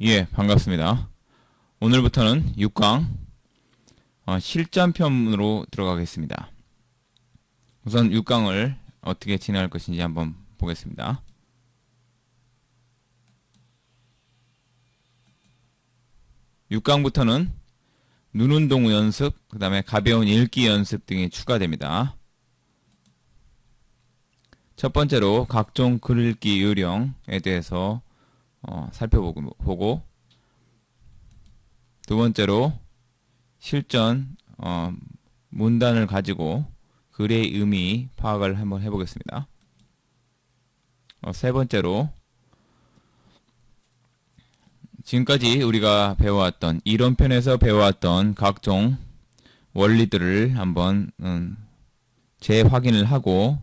예, 반갑습니다. 오늘부터는 6강 실전편으로 들어가겠습니다. 우선 6강을 어떻게 진행할 것인지 한번 보겠습니다. 6강부터는 눈운동 연습, 그 다음에 가벼운 읽기 연습 등이 추가됩니다. 첫 번째로 각종 글읽기 요령에 대해서 살펴보고, 두 번째로 실전 문단을 가지고 글의 의미 파악을 한번 해보겠습니다. 세 번째로 지금까지 우리가 배워왔던 이론편에서 배워왔던 각종 원리들을 한번 재확인을 하고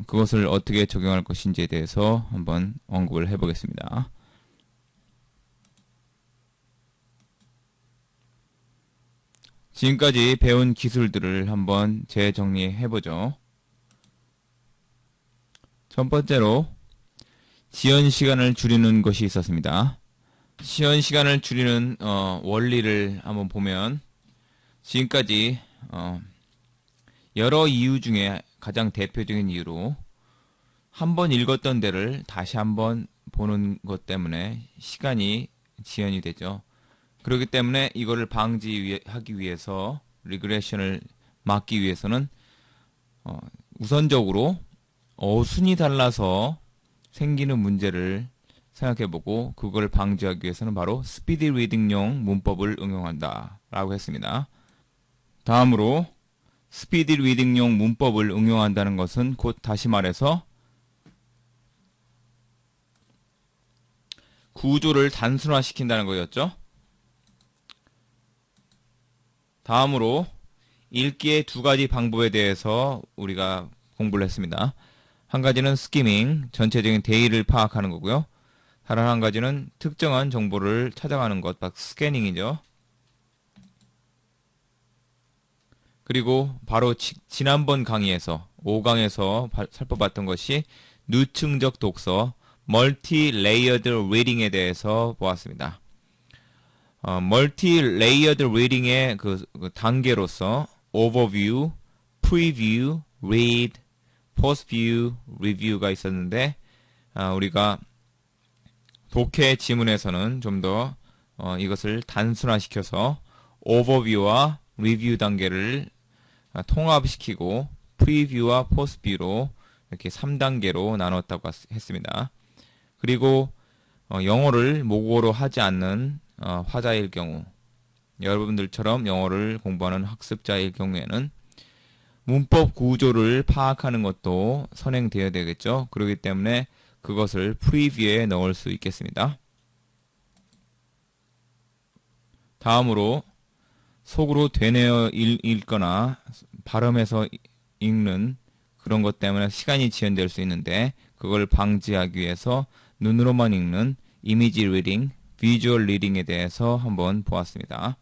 그것을 어떻게 적용할 것인지에 대해서 한번 언급을 해보겠습니다. 지금까지 배운 기술들을 한번 재정리해보죠. 첫 번째로 지연 시간을 줄이는 것이 있었습니다. 지연 시간을 줄이는 원리를 한번 보면 지금까지 여러 이유 중에 가장 대표적인 이유로 한번 읽었던 데를 다시 한번 보는 것 때문에 시간이 지연이 되죠. 그렇기 때문에 이거를 방지하기 위해서 리그레션을 막기 위해서는 우선적으로 어순이 달라서 생기는 문제를 생각해보고 그걸 방지하기 위해서는 바로 스피드 리딩용 문법을 응용한다 라고 했습니다. 다음으로 스피드 리딩용 문법을 응용한다는 것은 곧 다시 말해서 구조를 단순화시킨다는 거였죠. 다음으로 읽기의 두 가지 방법에 대해서 우리가 공부를 했습니다. 한 가지는 스키밍, 전체적인 데이를 파악하는 거고요. 다른 한 가지는 특정한 정보를 찾아가는 것, 즉 스캐닝이죠. 그리고 바로 지난번 강의에서 5강에서 살펴봤던 것이 누층적 독서, 멀티 레이어드 리딩에 대해서 보았습니다. 멀티 레이어드 리딩의 그 단계로서 overview, preview, read, post-view, review가 있었는데 우리가 독해 지문에서는 좀 더 이것을 단순화시켜서 overview와 review 단계를 통합시키고 preview와 postview로 이렇게 3단계로 나눴다고 했습니다. 그리고 영어를 모국어로 하지 않는 화자일 경우, 여러분들처럼 영어를 공부하는 학습자일 경우에는 문법 구조를 파악하는 것도 선행되어야 되겠죠. 그렇기 때문에 그것을 프리뷰에 넣을 수 있겠습니다. 다음으로 속으로 되뇌어 읽거나 발음해서 읽는 그런 것 때문에 시간이 지연될 수 있는데 그걸 방지하기 위해서 눈으로만 읽는 이미지 리딩, 비주얼 리딩에 대해서 한번 보았습니다.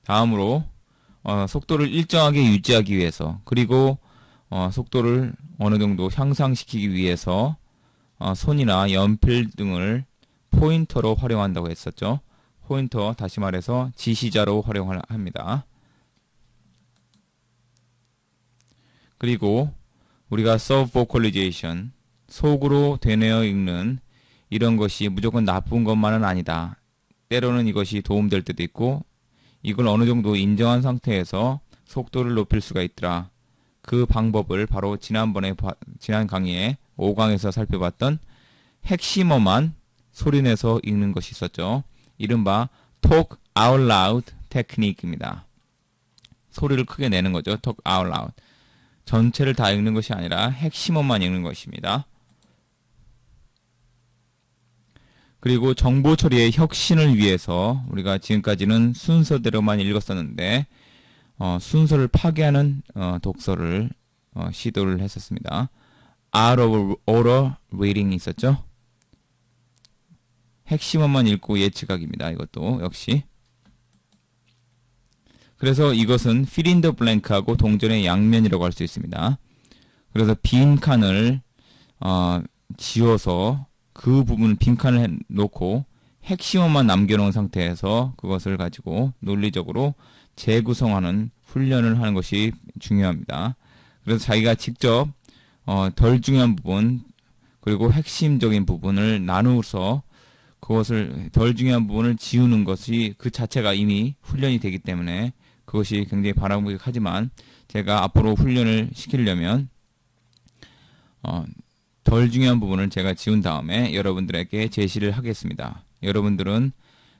다음으로 속도를 일정하게 유지하기 위해서 그리고 속도를 어느 정도 향상시키기 위해서 손이나 연필 등을 포인터로 활용한다고 했었죠. 포인터, 다시 말해서 지시자로 활용합니다. 그리고 우리가 서브보컬리제이션, 속으로 되뇌어 읽는 이런 것이 무조건 나쁜 것만은 아니다. 때로는 이것이 도움될 때도 있고 이걸 어느 정도 인정한 상태에서 속도를 높일 수가 있더라. 그 방법을 바로 지난 강의에 5강에서 살펴봤던 핵심어만 소리내서 읽는 것이 있었죠. 이른바 talk out loud 테크닉입니다. 소리를 크게 내는 거죠. talk out loud. 전체를 다 읽는 것이 아니라 핵심어만 읽는 것입니다. 그리고 정보 처리의 혁신을 위해서 우리가 지금까지는 순서대로만 읽었었는데 순서를 파괴하는 독서를 시도를 했었습니다. out of order reading이 있었죠. 핵심어만 읽고 예측하기입니다. 이것도 역시. 그래서 이것은 fill in the blank하고 동전의 양면이라고 할 수 있습니다. 그래서 빈 칸을 지워서 그 부분 빈칸을 놓고 핵심만 남겨놓은 상태에서 그것을 가지고 논리적으로 재구성하는 훈련을 하는 것이 중요합니다. 그래서 자기가 직접 덜 중요한 부분 그리고 핵심적인 부분을 나누어서 그것을 덜 중요한 부분을 지우는 것이 그 자체가 이미 훈련이 되기 때문에 그것이 굉장히 바람직하지만 제가 앞으로 훈련을 시키려면 덜 중요한 부분을 제가 지운 다음에 여러분들에게 제시를 하겠습니다. 여러분들은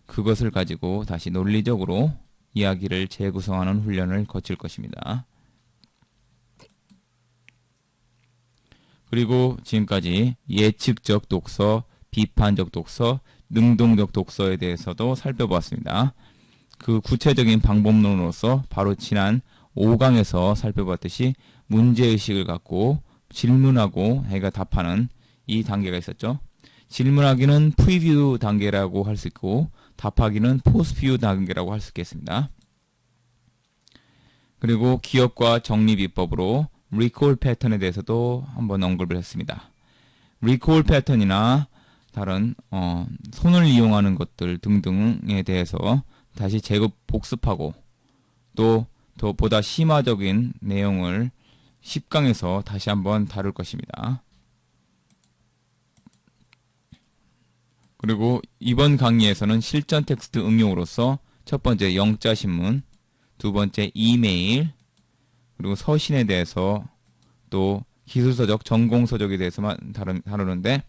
그것을 가지고 다시 논리적으로 이야기를 재구성하는 훈련을 거칠 것입니다. 그리고 지금까지 예측적 독서, 비판적 독서, 능동적 독서에 대해서도 살펴보았습니다. 그 구체적인 방법론으로서 바로 지난 5강에서 살펴봤듯이 문제의식을 갖고 질문하고 자기가 답하는 이 단계가 있었죠. 질문하기는 프리뷰 단계라고 할 수 있고 답하기는 포스트뷰 단계라고 할 수 있겠습니다. 그리고 기억과 정리 비법으로 리콜 패턴에 대해서도 한번 언급을 했습니다. 리콜 패턴이나 다른 손을 이용하는 것들 등등에 대해서 다시 복습하고 또 더 보다 심화적인 내용을 10강에서 다시 한번 다룰 것입니다. 그리고 이번 강의에서는 실전 텍스트 응용으로서 첫 번째 영자신문, 두 번째 이메일, 그리고 서신에 대해서 또 기술서적, 전공서적에 대해서만 다루는데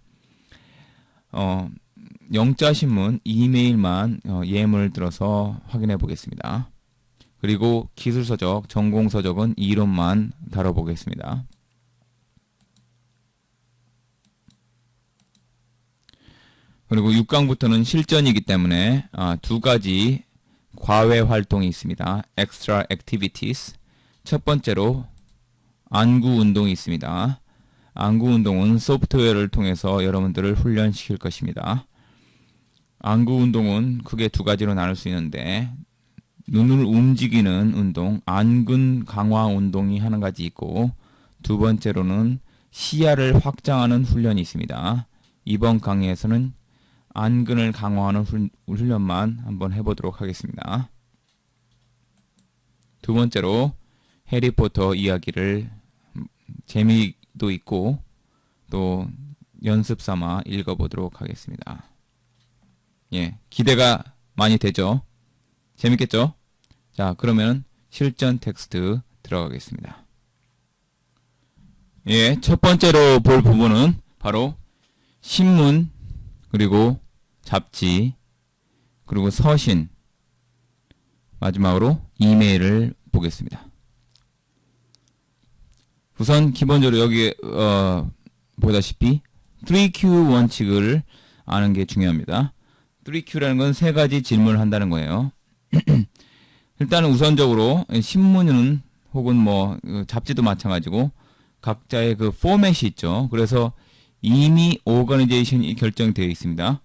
영자신문, 이메일만 예문을 들어서 확인해 보겠습니다. 그리고 기술서적, 전공서적은 이론만 다뤄보겠습니다. 그리고 6강부터는 실전이기 때문에 두 가지 과외 활동이 있습니다. extra activities. 첫 번째로 안구 운동이 있습니다. 안구 운동은 소프트웨어를 통해서 여러분들을 훈련시킬 것입니다. 안구 운동은 크게 두 가지로 나눌 수 있는데 눈을 움직이는 운동, 안근 강화 운동이 한 가지 있고 두 번째로는 시야를 확장하는 훈련이 있습니다. 이번 강의에서는 안근을 강화하는 훈련만 한번 해보도록 하겠습니다. 두 번째로 해리포터 이야기를 재미도 있고 또 연습 삼아 읽어보도록 하겠습니다. 예, 기대가 많이 되죠? 재밌겠죠? 자, 그러면 실전 텍스트 들어가겠습니다. 예, 첫 번째로 볼 부분은 바로 신문, 그리고 잡지, 그리고 서신, 마지막으로 이메일을 보겠습니다. 우선 기본적으로 여기 보다시피 3Q 원칙을 아는 게 중요합니다. 3Q라는 건 세 가지 질문을 한다는 거예요. 일단은 우선적으로 신문은 혹은 뭐 잡지도 마찬가지고 각자의 그 포맷이 있죠. 그래서 이미 오거니제이션이 결정되어 있습니다.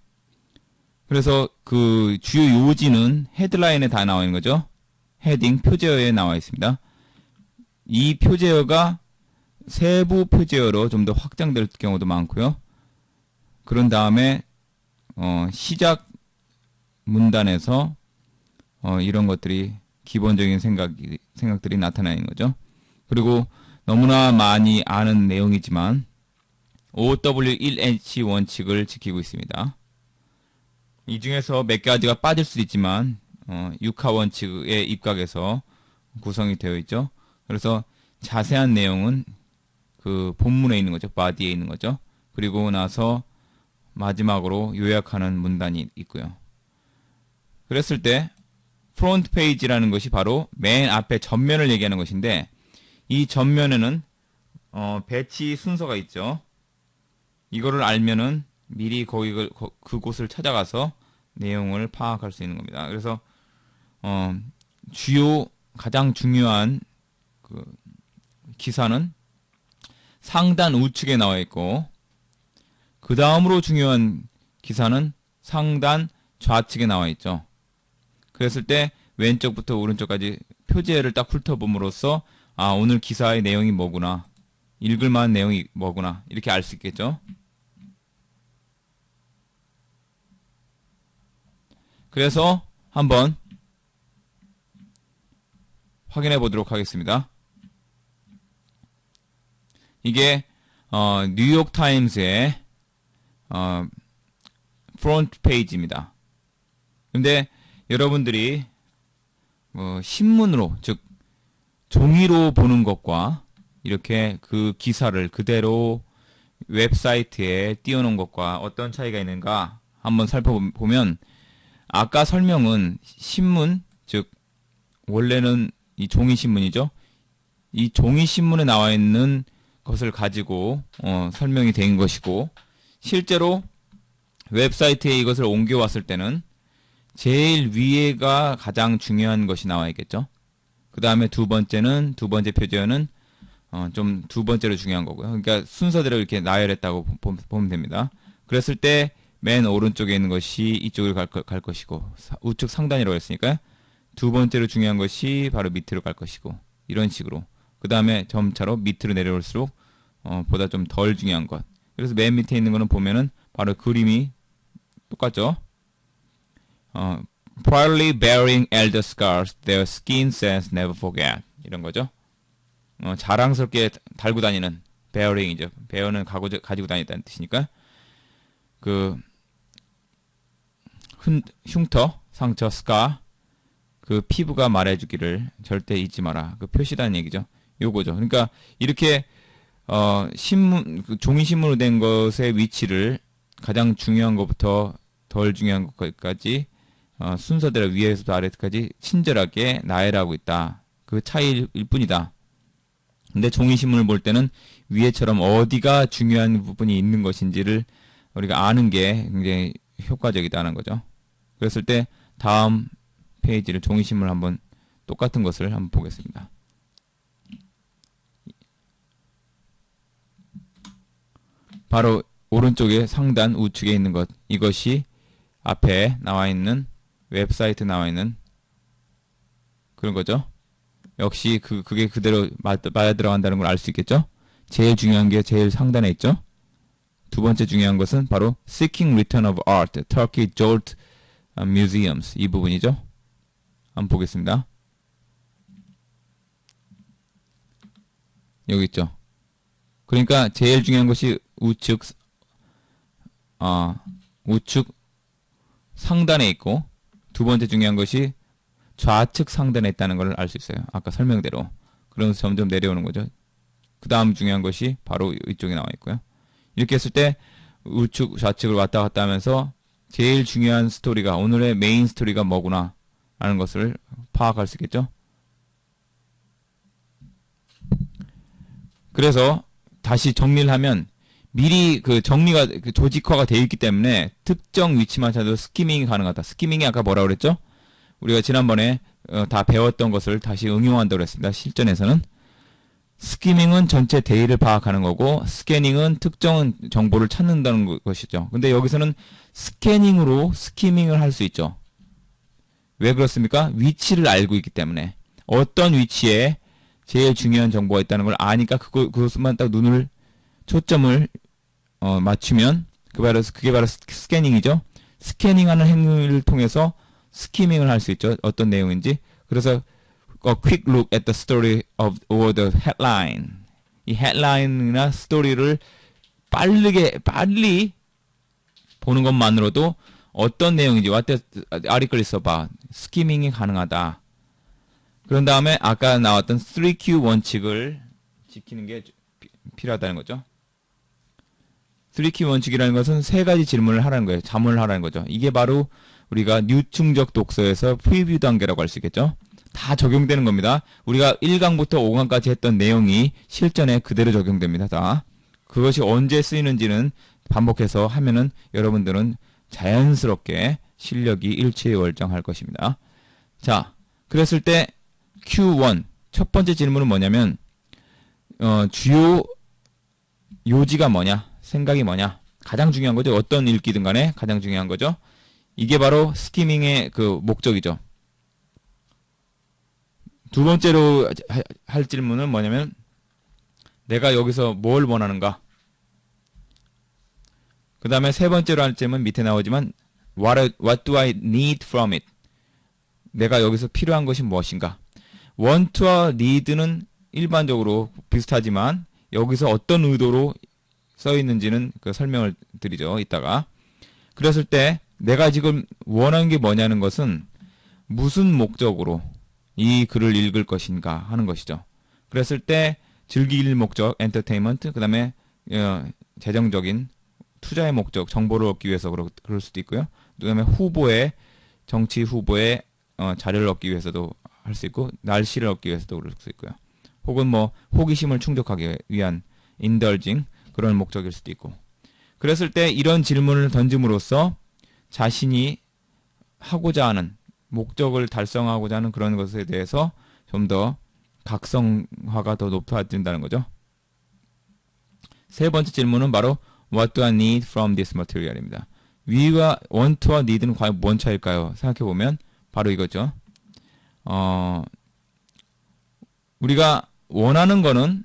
그래서 그 주요 요지는 헤드라인에 다 나와 있는 거죠. 헤딩, 표제어에 나와 있습니다. 이 표제어가 세부 표제어로 좀 더 확장될 경우도 많고요. 그런 다음에 시작 문단에서 이런 것들이 기본적인 생각들이 나타나는 거죠. 그리고 너무나 많이 아는 내용이지만 OW1H 원칙을 지키고 있습니다. 이 중에서 몇 가지가 빠질 수도 있지만 육하 원칙에 입각해서 구성이 되어 있죠. 그래서 자세한 내용은 그 본문에 있는 거죠. 바디에 있는 거죠. 그리고 나서 마지막으로 요약하는 문단이 있고요. 그랬을 때 프론트 페이지라는 것이 바로 맨 앞에 전면을 얘기하는 것인데 이 전면에는 배치 순서가 있죠. 이거를 알면은 미리 그곳을 찾아가서 내용을 파악할 수 있는 겁니다. 그래서 주요 가장 중요한 그 기사는 상단 우측에 나와 있고 그 다음으로 중요한 기사는 상단 좌측에 나와 있죠. 그랬을 때 왼쪽부터 오른쪽까지 표제를 딱 훑어봄으로써 오늘 기사의 내용이 뭐구나 읽을 만한 내용이 뭐구나 이렇게 알 수 있겠죠. 그래서 한번 확인해 보도록 하겠습니다. 이게 뉴욕 타임스의 프론트 페이지입니다. 근데 여러분들이 신문으로, 즉 종이로 보는 것과 이렇게 그 기사를 그대로 웹사이트에 띄워놓은 것과 어떤 차이가 있는가 한번 살펴보면, 아까 설명은 신문, 즉 원래는 이 종이신문이죠. 이 종이신문에 나와 있는 것을 가지고 설명이 된 것이고, 실제로 웹사이트에 이것을 옮겨왔을 때는 제일 위에가 가장 중요한 것이 나와 있겠죠. 그 다음에 두 번째 표지어는 좀 두 번째로 중요한 거고요. 그러니까 순서대로 이렇게 나열했다고 보면 됩니다. 그랬을 때 맨 오른쪽에 있는 것이 이쪽으로 갈 것이고, 우측 상단이라고 했으니까 두 번째로 중요한 것이 바로 밑으로 갈 것이고, 이런 식으로. 그 다음에 점차로 밑으로 내려올수록 보다 좀 덜 중요한 것. 그래서 맨 밑에 있는 거는 보면은 바로 그림이 똑같죠. Proudly bearing elder scars, their skin says never forget. 이런 거죠. 자랑스럽게 달고 다니는, bearing이죠. bear는 가지고 다니다는 뜻이니까, 그 흉터, 상처, scar, 그 피부가 말해주기를 절대 잊지 마라. 그 표시라는 얘기죠. 요거죠. 그러니까 이렇게 신문, 종이 신문으로 된 것의 위치를 가장 중요한 것부터 덜 중요한 것까지 순서대로 위에서부터 아래까지 친절하게 나열하고 있다. 그 차이일 뿐이다. 근데 종이 신문을 볼 때는 위에처럼 어디가 중요한 부분이 있는 것인지를 우리가 아는 게 굉장히 효과적이다는 거죠. 그랬을 때 다음 페이지를 종이 신문을 한번 똑같은 것을 한번 보겠습니다. 바로 오른쪽에 상단 우측에 있는 것, 이것이 앞에 나와 있는 웹사이트 나와 있는 그런 거죠. 역시 그게 그대로 맞아 들어간다는 걸 알 수 있겠죠. 제일 중요한 게 제일 상단에 있죠. 두 번째 중요한 것은 바로 Seeking Return of Art, Turkey Jolt Museums, 이 부분이죠. 한번 보겠습니다. 여기 있죠. 그러니까 제일 중요한 것이 우측 상단에 있고, 두 번째 중요한 것이 좌측 상단에 있다는 걸 알 수 있어요. 아까 설명대로. 그러면서 점점 내려오는 거죠. 그 다음 중요한 것이 바로 이쪽에 나와 있고요. 이렇게 했을 때 우측, 좌측을 왔다 갔다 하면서 제일 중요한 스토리가, 오늘의 메인 스토리가 뭐구나 라는 것을 파악할 수 있겠죠. 그래서 다시 정리를 하면, 미리 그 정리가, 조직화가 되어 있기 때문에 특정 위치만 찾아도 스키밍이 가능하다. 스키밍이 아까 뭐라고 그랬죠? 우리가 지난번에 다 배웠던 것을 다시 응용한다고 했습니다. 실전에서는 스키밍은 전체 데이를 파악하는 거고, 스캐닝은 특정 정보를 찾는다는 것이죠. 근데 여기서는 스캐닝으로 스키밍을 할 수 있죠. 왜 그렇습니까? 위치를 알고 있기 때문에. 어떤 위치에 제일 중요한 정보가 있다는 걸 아니까 그것만 딱 눈을 초점을 맞추면 그게 바로 스캐닝이죠. 스캐닝하는 행위를 통해서 스키밍을 할 수 있죠. 어떤 내용인지. 그래서 quick look at the story or the headline. 이 헤드라인이나 스토리를 빨리 보는 것만으로도 어떤 내용인지, what the article is about, 스키밍이 가능하다. 그런 다음에 아까 나왔던 3Q 원칙을 지키는 게 필요하다는 거죠. 3Q 원칙이라는 것은 세 가지 질문을 하라는 거예요. 자문을 하라는 거죠. 이게 바로 우리가 뉴충적 독서에서 프리뷰 단계라고 할 수 있겠죠. 다 적용되는 겁니다. 우리가 1강부터 5강까지 했던 내용이 실전에 그대로 적용됩니다. 다. 그것이 언제 쓰이는지는 반복해서 하면은 여러분들은 자연스럽게 실력이 일취월장할 것입니다. 자, 그랬을 때 Q1 첫 번째 질문은 뭐냐면 주요 요지가 뭐냐, 생각이 뭐냐, 가장 중요한 거죠. 어떤 읽기든 간에 가장 중요한 거죠. 이게 바로 스키밍의 그 목적이죠. 두 번째로 할 질문은 뭐냐면 내가 여기서 뭘 원하는가? 그 다음에 세 번째로 할 질문 밑에 나오지만 what do I need from it? 내가 여기서 필요한 것이 무엇인가? want와 need는 일반적으로 비슷하지만 여기서 어떤 의도로 써 있는지는 그 설명을 드리죠. 이따가. 그랬을 때 내가 지금 원하는 게 뭐냐는 것은 무슨 목적으로 이 글을 읽을 것인가 하는 것이죠. 그랬을 때 즐길 목적, 엔터테인먼트, 그 다음에 재정적인 투자의 목적, 정보를 얻기 위해서 그럴 수도 있고요. 그 다음에 정치 후보의 자료를 얻기 위해서도 할 수 있고, 날씨를 얻기 위해서도 그럴 수 있고요. 혹은 뭐 호기심을 충족하기 위한 indulging 그런 목적일 수도 있고. 그랬을 때 이런 질문을 던짐으로써 자신이 하고자 하는 목적을 달성하고자 하는 그런 것에 대해서 좀 더 각성화가 더 높아진다는 거죠. 세 번째 질문은 바로 What do I need from this material입니다. 위와 want와 need는 과연 뭔 차일까요? 생각해보면 바로 이거죠. 우리가 원하는 거는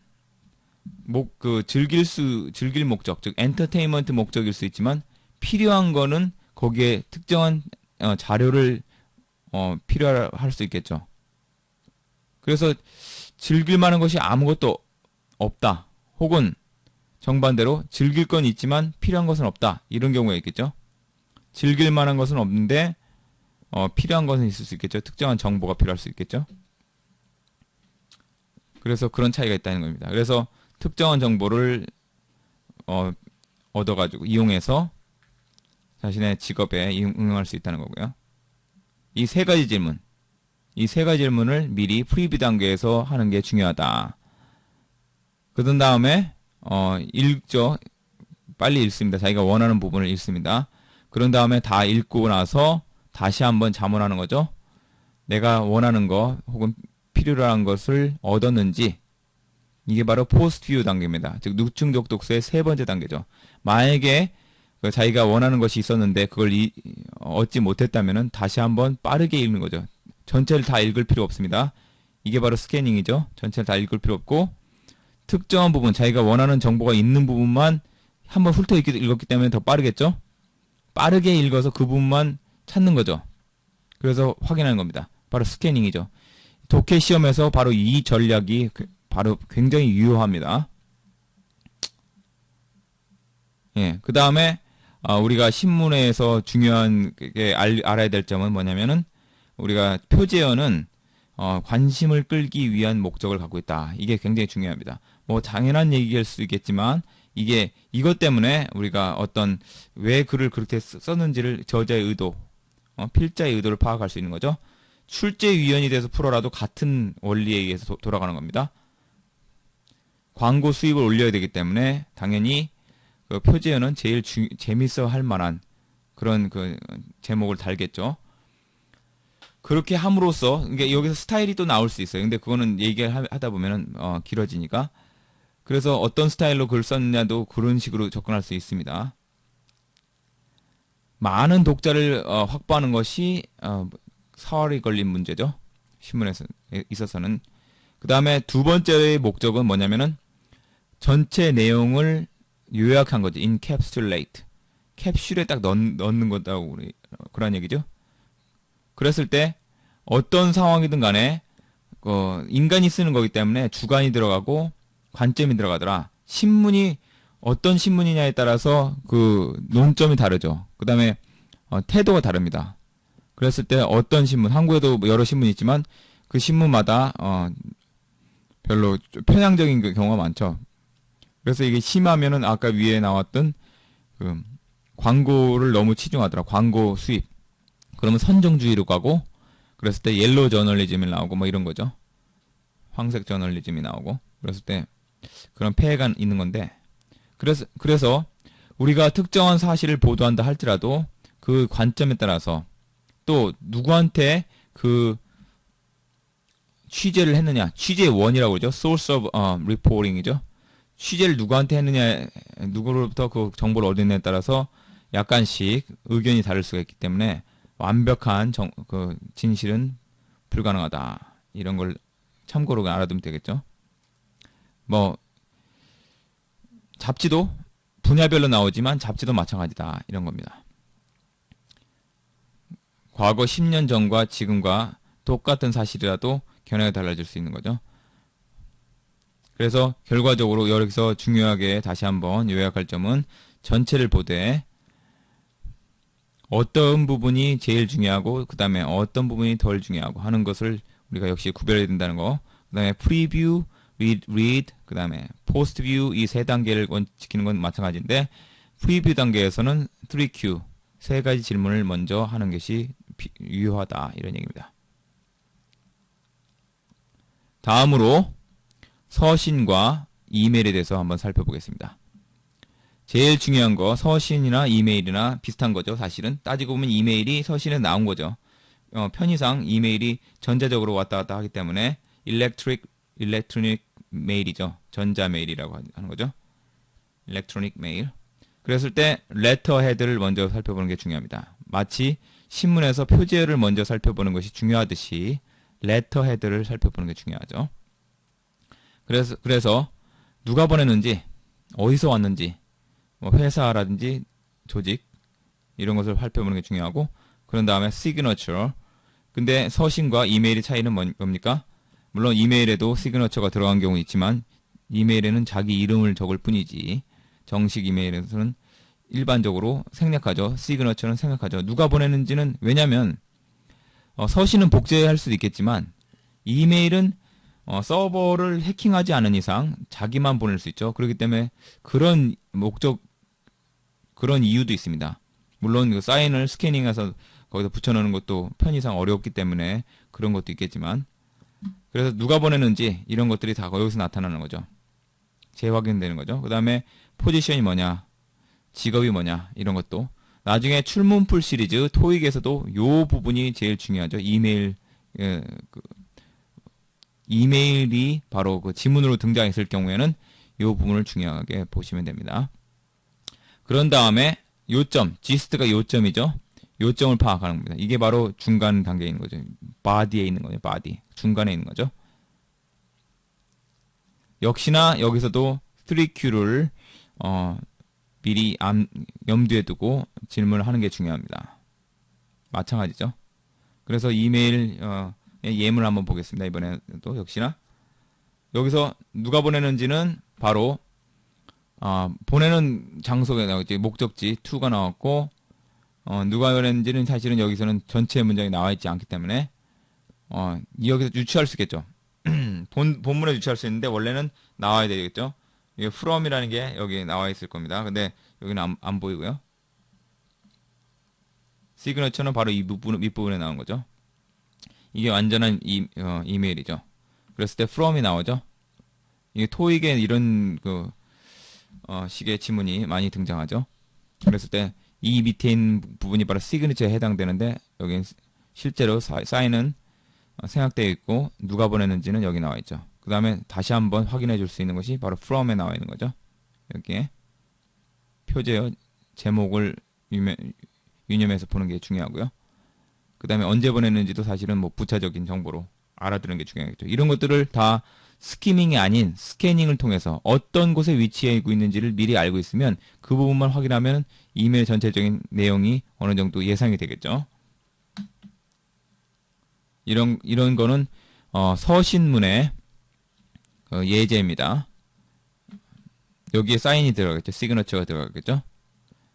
즐길 목적, 즉 엔터테인먼트 목적일 수 있지만 필요한 거는 거기에 특정한 자료를 필요할 수 있겠죠. 그래서 즐길 만한 것이 아무것도 없다. 혹은 정반대로 즐길 건 있지만 필요한 것은 없다. 이런 경우가 있겠죠. 즐길 만한 것은 없는데 필요한 것은 있을 수 있겠죠. 특정한 정보가 필요할 수 있겠죠. 그래서 그런 차이가 있다는 겁니다. 그래서 특정한 정보를 얻어가지고 이용해서 자신의 직업에 응용할 수 있다는 거고요. 이 세 가지 질문을 미리 프리뷰 단계에서 하는 게 중요하다. 그런 다음에 읽죠. 빨리 읽습니다. 자기가 원하는 부분을 읽습니다. 그런 다음에 다 읽고 나서 다시 한번 자문하는 거죠. 내가 원하는 거 혹은 필요로 한 것을 얻었는지. 이게 바로 포스트 뷰 단계입니다. 즉 누층적 독서의 세 번째 단계죠. 만약에 자기가 원하는 것이 있었는데 그걸 얻지 못했다면 다시 한번 빠르게 읽는 거죠. 전체를 다 읽을 필요 없습니다. 이게 바로 스캐닝이죠. 전체를 다 읽을 필요 없고 특정한 부분, 자기가 원하는 정보가 있는 부분만 한번 훑어 읽었기 때문에 더 빠르겠죠. 빠르게 읽어서 그 부분만 찾는 거죠. 그래서 확인하는 겁니다. 바로 스캐닝이죠. 독해 시험에서 바로 이 전략이 바로 굉장히 유효합니다. 예, 그 다음에 우리가 신문에서 중요한 알아야 될 점은 뭐냐면은 우리가 표제어는 관심을 끌기 위한 목적을 갖고 있다. 이게 굉장히 중요합니다. 뭐 당연한 얘기일 수 있겠지만 이것 때문에 우리가 왜 글을 그렇게 썼는지를 저자의 의도, 필자의 의도를 파악할 수 있는 거죠. 출제위원이 돼서 풀어라도 같은 원리에 의해서 돌아가는 겁니다. 광고 수입을 올려야 되기 때문에 당연히 그 표제어는 제일 재밌어 할 만한 그런 그 제목을 달겠죠. 그렇게 함으로써 이게 여기서 스타일이 또 나올 수 있어요. 근데 그거는 얘기하다 보면은 길어지니까. 그래서 어떤 스타일로 글 썼느냐도 그런 식으로 접근할 수 있습니다. 많은 독자를 확보하는 것이 사활이 걸린 문제죠. 신문에서 있어서는. 그 다음에 두 번째의 목적은 뭐냐면은 전체 내용을 요약한 거죠. encapsulate. 캡슐에 딱 넣는 거다고 그런 얘기죠. 그랬을 때 어떤 상황이든 간에 인간이 쓰는 거기 때문에 주관이 들어가고 관점이 들어가더라. 신문이 어떤 신문이냐에 따라서 그 논점이 다르죠. 그 다음에 태도가 다릅니다. 그랬을 때 어떤 신문, 한국에도 여러 신문이 있지만 그 신문마다 별로 편향적인 경우가 많죠. 그래서 이게 심하면은 아까 위에 나왔던 그 광고를 너무 치중하더라. 광고 수입. 그러면 선정주의로 가고, 그랬을 때 옐로우 저널리즘이 나오고 뭐 이런 거죠. 황색 저널리즘이 나오고. 그랬을 때 그런 폐해가 있는 건데, 그래서 우리가 특정한 사실을 보도한다 할지라도 그 관점에 따라서 또 누구한테 그 취재를 했느냐, 취재의 원이라고 그러죠. source of reporting이죠. 취재를 누구한테 했느냐, 누구로부터 그 정보를 얻느냐에 따라서 약간씩 의견이 다를 수가 있기 때문에 완벽한 그 진실은 불가능하다. 이런 걸 참고로 알아두면 되겠죠. 뭐 잡지도 분야별로 나오지만 잡지도 마찬가지다. 이런 겁니다. 과거 10년 전과 지금과 똑같은 사실이라도 견해가 달라질 수 있는 거죠. 그래서 결과적으로 여기서 중요하게 다시 한번 요약할 점은 전체를 보되 어떤 부분이 제일 중요하고 그 다음에 어떤 부분이 덜 중요하고 하는 것을 우리가 역시 구별해야 된다는 거. 그 다음에 프리뷰, read, 그 다음에 포스트 뷰 이 세 단계를 지키는 건 마찬가지인데 프리뷰 단계에서는 3Q 세 가지 질문을 먼저 하는 것이 유효하다 이런 얘기입니다. 다음으로 서신과 이메일에 대해서 한번 살펴보겠습니다. 제일 중요한 거 서신이나 이메일이나 비슷한 거죠. 사실은 따지고 보면 이메일이 서신에 나온 거죠. 편의상 이메일이 전자적으로 왔다 갔다 하기 때문에 일렉트로닉 메일이죠. 전자메일이라고 하는 거죠. 일렉트로닉 메일. 그랬을 때 레터헤드를 먼저 살펴보는 게 중요합니다. 마치 신문에서 표제를 먼저 살펴보는 것이 중요하듯이 레터헤드를 살펴보는 게 중요하죠. 그래서 누가 보냈는지, 어디서 왔는지, 뭐 회사라든지 조직 이런 것을 살펴보는 게 중요하고, 그런 다음에 시그너처. 근데 서신과 이메일의 차이는 뭡니까? 물론 이메일에도 시그너처가 들어간 경우 있지만 이메일에는 자기 이름을 적을 뿐이지 정식 이메일에서는 일반적으로 생략하죠. 시그너처는 생략하죠. 누가 보냈는지는 왜냐면 서신은 복제할 수도 있겠지만 이메일은 서버를 해킹하지 않은 이상 자기만 보낼 수 있죠. 그렇기 때문에 그런 그런 이유도 있습니다. 물론 그 사인을 스캐닝해서 거기서 붙여놓는 것도 편의상 어렵기 때문에 그런 것도 있겠지만 그래서 누가 보냈는지 이런 것들이 다 여기서 나타나는 거죠. 재확인되는 거죠. 그 다음에 포지션이 뭐냐, 직업이 뭐냐 이런 것도 나중에 출문풀 시리즈 토익에서도 요 부분이 제일 중요하죠. 이메일이 바로 그 지문으로 등장했을 경우에는 이 부분을 중요하게 보시면 됩니다. 그런 다음에 요점, 지스트가 요점이죠. 요점을 파악하는 겁니다. 이게 바로 중간 단계에 있는 거죠. 바디에 있는 거죠. 바디. 중간에 있는 거죠. 역시나 여기서도 3Q를 미리 염두에 두고 질문을 하는 게 중요합니다. 마찬가지죠. 그래서 이메일 예문을 한번 보겠습니다. 이번에도 역시나 여기서 누가 보내는지는 바로 보내는 장소가 나오지 목적지 to가 나왔고 누가 보냈는지는 사실은 여기서는 전체 문장이 나와 있지 않기 때문에 여기서 유추할 수 있겠죠. 본문에 유추할 수 있는데 원래는 나와야 되겠죠. 이게 from이라는 게 여기 나와 있을 겁니다. 근데 여기는 안 보이고요. 시그너처는 바로 이 윗부분에 나온 거죠. 이게 완전한 이메일이죠. 그랬을 때 from이 나오죠. 이게 토익에 이런 식의 지문이 많이 등장하죠. 그랬을 때 이 밑에 있는 부분이 바로 시그니처에 해당되는데 여기는 실제로 사인은 생략되어 있고 누가 보냈는지는 여기 나와 있죠. 그 다음에 다시 한번 확인해 줄 수 있는 것이 바로 from에 나와 있는 거죠. 여기에 표제요. 제목을 유념해서 보는 게 중요하고요. 그 다음에 언제 보냈는지도 사실은 뭐 부차적인 정보로 알아두는 게 중요하겠죠. 이런 것들을 다 스키밍이 아닌 스캐닝을 통해서 어떤 곳에 위치해 있는지를 미리 알고 있으면 그 부분만 확인하면 이메일 전체적인 내용이 어느 정도 예상이 되겠죠. 이런 거는 서신문의 예제입니다. 여기에 사인이 들어가겠죠. 시그너처가 들어가겠죠.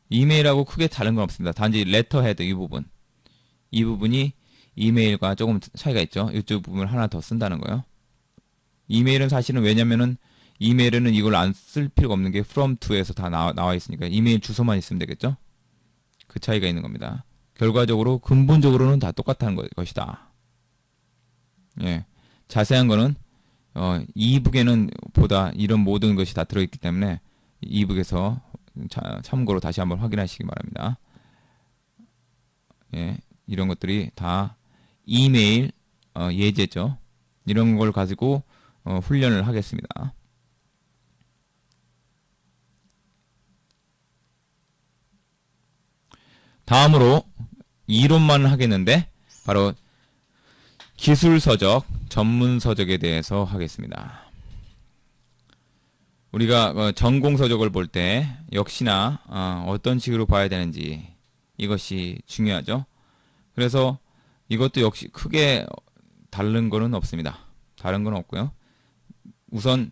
이메일하고 크게 다른 건 없습니다. 단지 레터헤드 이 부분이 이메일과 조금 차이가 있죠. 이쪽 부분을 하나 더 쓴다는 거예요. 이메일은 사실은 왜냐면은 이메일에는 이걸 안 쓸 필요가 없는 게 from to에서 다 나와 있으니까 이메일 주소만 있으면 되겠죠. 그 차이가 있는 겁니다. 결과적으로 근본적으로는 다 똑같다는 것이다. 예. 자세한 거는 이북에는 보다 이런 모든 것이 다 들어있기 때문에 이북에서 참고로 다시 한번 확인하시기 바랍니다. 예. 이런 것들이 다 이메일 예제죠. 이런 걸 가지고 훈련을 하겠습니다. 다음으로 이론만 하겠는데 바로 기술서적, 전문서적에 대해서 하겠습니다. 우리가 전공서적을 볼 때 역시나 어떤 식으로 봐야 되는지 이것이 중요하죠. 그래서 이것도 역시 크게 다른 거는 없습니다. 다른 건 없고요. 우선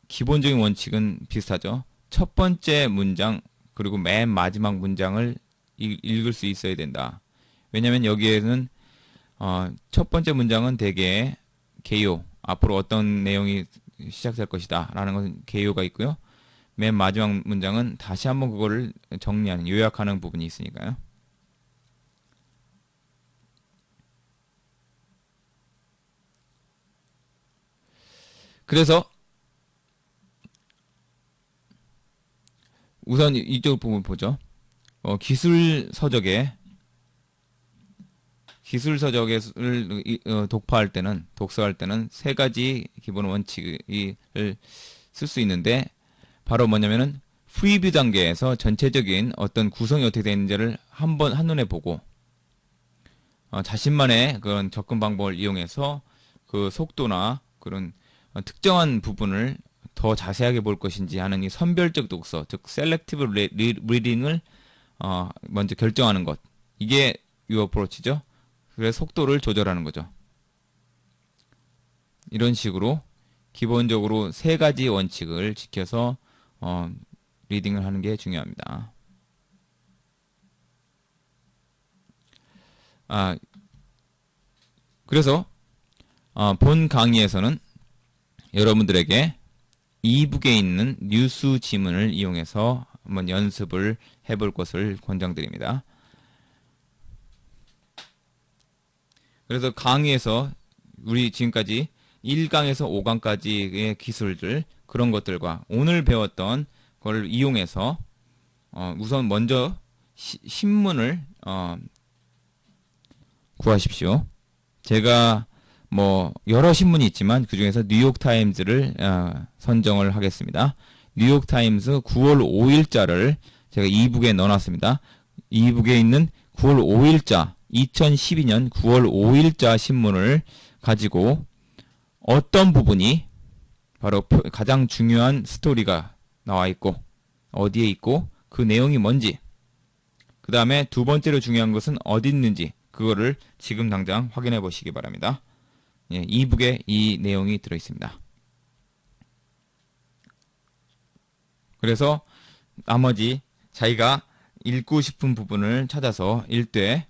기본적인 원칙은 비슷하죠. 첫 번째 문장 그리고 맨 마지막 문장을 읽을 수 있어야 된다. 왜냐하면 여기에는 첫 번째 문장은 대개 개요, 앞으로 어떤 내용이 시작될 것이다 라는 것은 개요가 있고요. 맨 마지막 문장은 다시 한번 그거를 정리하는, 요약하는 부분이 있으니까요. 그래서 우선 이쪽 부분 보죠. 기술서적을 독파할 때는, 독서할 때는 세 가지 기본 원칙을 쓸 수 있는데, 바로 뭐냐면은 프리뷰 단계에서 전체적인 어떤 구성이 어떻게 되는지를 한눈에 보고, 자신만의 그런 접근 방법을 이용해서 그 속도나 그런 특정한 부분을 더 자세하게 볼 것인지 하는 이 선별적 독서, 즉 셀렉티브 리딩을 먼저 결정하는 것. 이게 이 어프로치죠. 그래서 속도를 조절하는 거죠. 이런 식으로 기본적으로 세 가지 원칙을 지켜서 리딩을 하는 게 중요합니다. 그래서 본 강의에서는 여러분들에게 이북에 있는 뉴스 지문을 이용해서 한번 연습을 해볼 것을 권장드립니다. 그래서 강의에서 우리 지금까지 1강에서 5강까지의 기술들, 그런 것들과 오늘 배웠던 걸 이용해서 우선 먼저 신문을 구하십시오. 제가 여러 신문이 있지만 그 중에서 뉴욕타임즈를 선정을 하겠습니다. 뉴욕타임즈 9월 5일자를 제가 이북에 넣어놨습니다. 이북에 있는 9월 5일자, 2012년 9월 5일자 신문을 가지고 어떤 부분이 바로 가장 중요한 스토리가 나와 있고, 어디에 있고, 그 내용이 뭔지, 그 다음에 두 번째로 중요한 것은 어디 있는지, 그거를 지금 당장 확인해 보시기 바랍니다. 예, 이북에 이 내용이 들어있습니다. 그래서 나머지 자기가 읽고 싶은 부분을 찾아서 읽되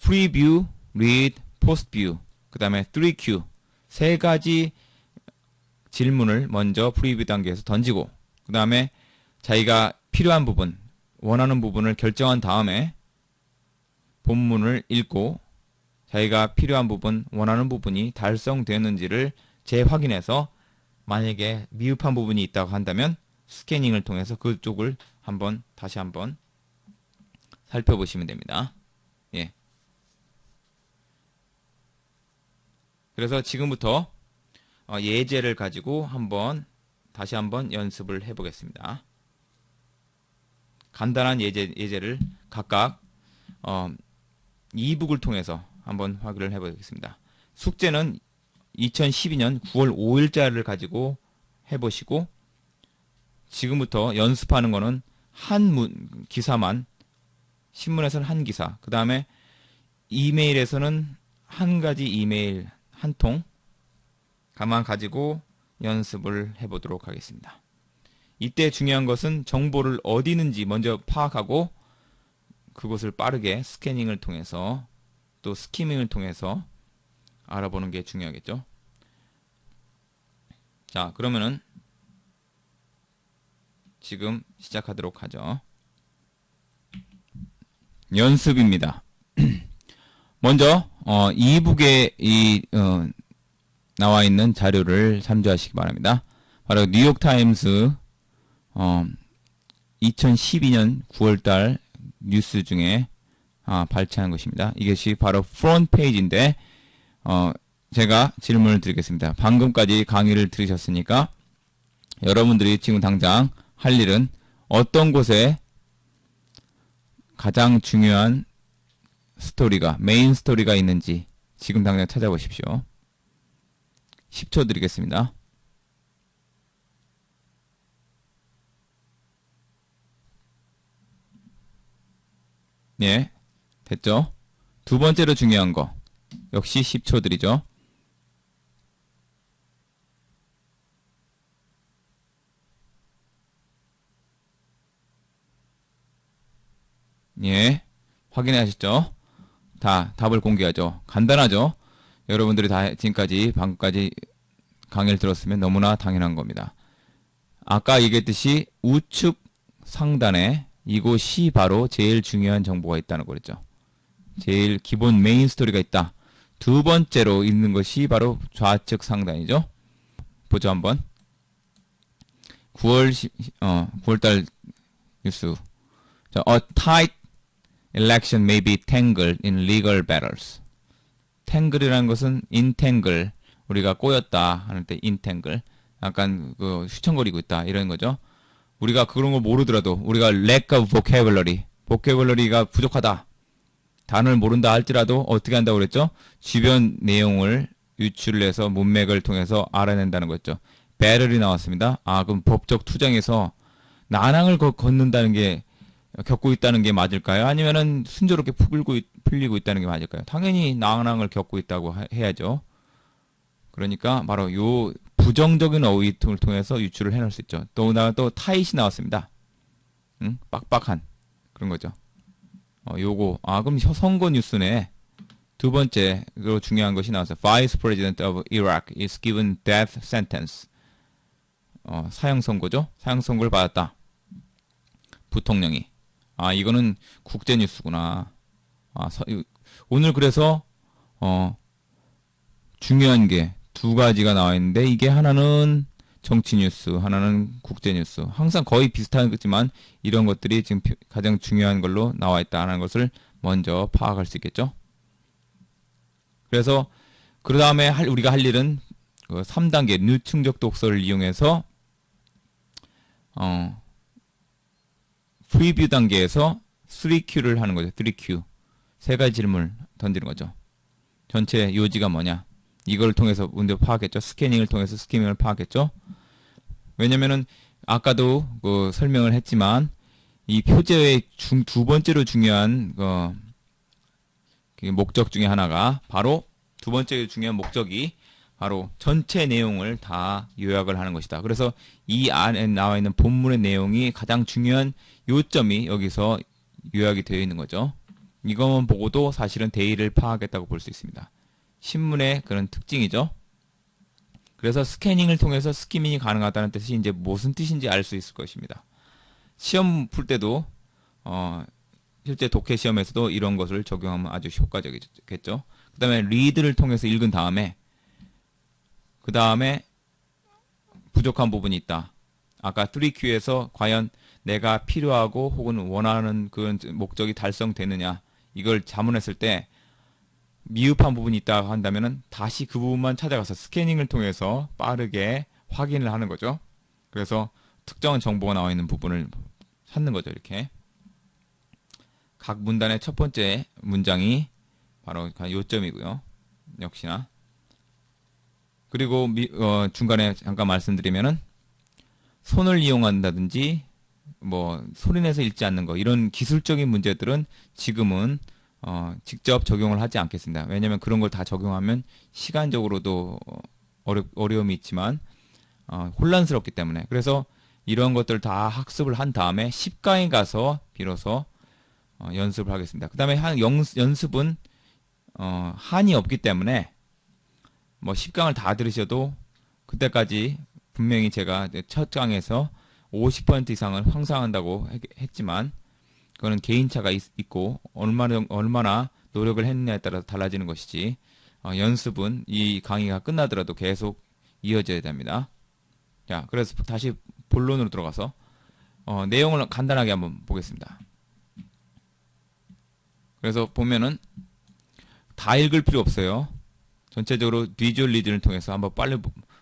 프리뷰, 리드, 포스트뷰, 그 다음에 3Q 세 가지 질문을 먼저 프리뷰 단계에서 던지고, 그 다음에 자기가 필요한 부분, 원하는 부분을 결정한 다음에 본문을 읽고 자기가 필요한 부분, 원하는 부분이 달성되는지를 재확인해서 만약에 미흡한 부분이 있다고 한다면 스캐닝을 통해서 그쪽을 다시 한번 살펴보시면 됩니다. 예. 그래서 지금부터 예제를 가지고 다시 한번 연습을 해보겠습니다. 간단한 예제를 각각 이북을 통해서 한번 확인을 해보겠습니다. 숙제는 2012년 9월 5일자를 가지고 해보시고, 지금부터 연습하는 거는 기사만, 신문에서는 한 기사, 그 다음에 이메일에서는 한 가지 이메일 한 통 가만 가지고 연습을 해보도록 하겠습니다. 이때 중요한 것은 정보를 어디 있는지 먼저 파악하고 그것을 빠르게 스캐닝을 통해서 또 스키밍을 통해서 알아보는 게 중요하겠죠. 자, 그러면은 지금 시작하도록 하죠. 연습입니다. 먼저 이북에 나와 있는 자료를 참조하시기 바랍니다. 바로 뉴욕타임스 2012년 9월달 뉴스 중에 발췌한 것입니다. 이것이 바로 프론트 페이지인데 제가 질문을 드리겠습니다. 방금까지 강의를 들으셨으니까 여러분들이 지금 당장 할 일은 어떤 곳에 가장 중요한 스토리가, 메인 스토리가 있는지 지금 당장 찾아보십시오. 10초 드리겠습니다. 예, 됐죠? 두 번째로 중요한 거. 역시 10초 드리죠. 예, 확인하셨죠? 다 답을 공개하죠. 간단하죠? 여러분들이 다 지금까지 방금까지 강의를 들었으면 너무나 당연한 겁니다. 아까 얘기했듯이 우측 상단에 이곳이 바로 제일 중요한 정보가 있다는 거랬죠. 제일 기본 메인 스토리가 있다. 두 번째로 있는 것이 바로 좌측 상단이죠. 보죠 한번. 9월달 뉴스. 자, A tight election may be tangled in legal battles. tangle이라는 것은 entangle, 우리가 꼬였다 하는 때 entangle, 약간 그 휘청거리고 있다 이런 거죠. 우리가 그런 거 모르더라도 우리가 lack of vocabulary가 부족하다, 단어를 모른다 할지라도 어떻게 한다고 그랬죠? 주변 내용을 유출해서 문맥을 통해서 알아낸다는 거였죠. battle이 나왔습니다. 그럼 법적 투쟁에서 난항을 걷는다는 게, 겪고 있다는 게 맞을까요? 아니면은 순조롭게 풀리고 있다는 게 맞을까요? 당연히 난항을 겪고 있다고 해야죠. 그러니까 바로 요 부정적인 어휘를 통해서 유출을 해낼 수 있죠. 또 타잇이 나왔습니다. 응? 빡빡한 그런 거죠. 요거 그럼 선거 뉴스네. 두 번째로 중요한 것이 나왔어요. Vice President of Iraq is given death sentence. 사형 선고죠. 사형 선고를 받았다. 부통령이. 이거는 국제 뉴스구나. 오늘 그래서 중요한 게 두 가지가 나와 있는데, 이게 하나는 정치 뉴스, 하나는 국제 뉴스. 항상 거의 비슷하겠지만 이런 것들이 지금 가장 중요한 걸로 나와 있다는 것을 먼저 파악할 수 있겠죠. 그래서 그 다음에 우리가 할 일은 3단계 누충적 독서를 이용해서 프리뷰 단계에서 3Q를 하는 거죠. 3Q. 세 가지 질문을 던지는 거죠. 전체 요지가 뭐냐. 이걸 통해서 문제 파악했죠. 스캐닝을 통해서 스키밍을 파악했죠. 왜냐면은 아까도 설명을 했지만 이 표제의 두 번째로 중요한 목적 중에 하나가 바로, 두 번째 중요한 목적이 바로 전체 내용을 다 요약을 하는 것이다. 그래서 이 안에 나와 있는 본문의 내용이 가장 중요한 요점이 여기서 요약이 되어 있는 거죠. 이것만 보고도 사실은 대의를 파악했다고 볼 수 있습니다. 신문의 그런 특징이죠. 그래서 스캐닝을 통해서 스키밍이 가능하다는 뜻이 이제 무슨 뜻인지 알 수 있을 것입니다. 시험 풀 때도 실제 독해 시험에서도 이런 것을 적용하면 아주 효과적이겠죠. 그 다음에 리드를 통해서 읽은 다음에 그 다음에 부족한 부분이 있다. 아까 3Q에서 과연 내가 필요하고 혹은 원하는 그런 목적이 달성되느냐, 이걸 자문했을 때 미흡한 부분이 있다 한다면은 다시 그 부분만 찾아가서 스캐닝을 통해서 빠르게 확인을 하는 거죠. 그래서 특정한 정보가 나와 있는 부분을 찾는 거죠. 이렇게 각 문단의 첫 번째 문장이 바로 요점이고요. 역시나. 그리고 중간에 잠깐 말씀드리면은 손을 이용한다든지 소리내서 읽지 않는 거, 이런 기술적인 문제들은 지금은 직접 적용을 하지 않겠습니다. 왜냐하면 그런 걸 다 적용하면 시간적으로도 어려움이 있지만 혼란스럽기 때문에. 그래서 이런 것들 다 학습을 한 다음에 10강에 가서 비로소 연습을 하겠습니다. 그 다음에 연습은 한이 없기 때문에 10강을 다 들으셔도 그때까지 분명히 제가 첫 강에서 50% 이상을 향상한다고 했지만 그거는 개인차가 있고 얼마나 노력을 했느냐에 따라 달라지는 것이지, 연습은 이 강의가 끝나더라도 계속 이어져야 됩니다. 자, 그래서 다시 본론으로 들어가서 내용을 간단하게 한번 보겠습니다. 그래서 보면은 다 읽을 필요 없어요. 전체적으로 비주얼 리딩을 통해서 한번 빨리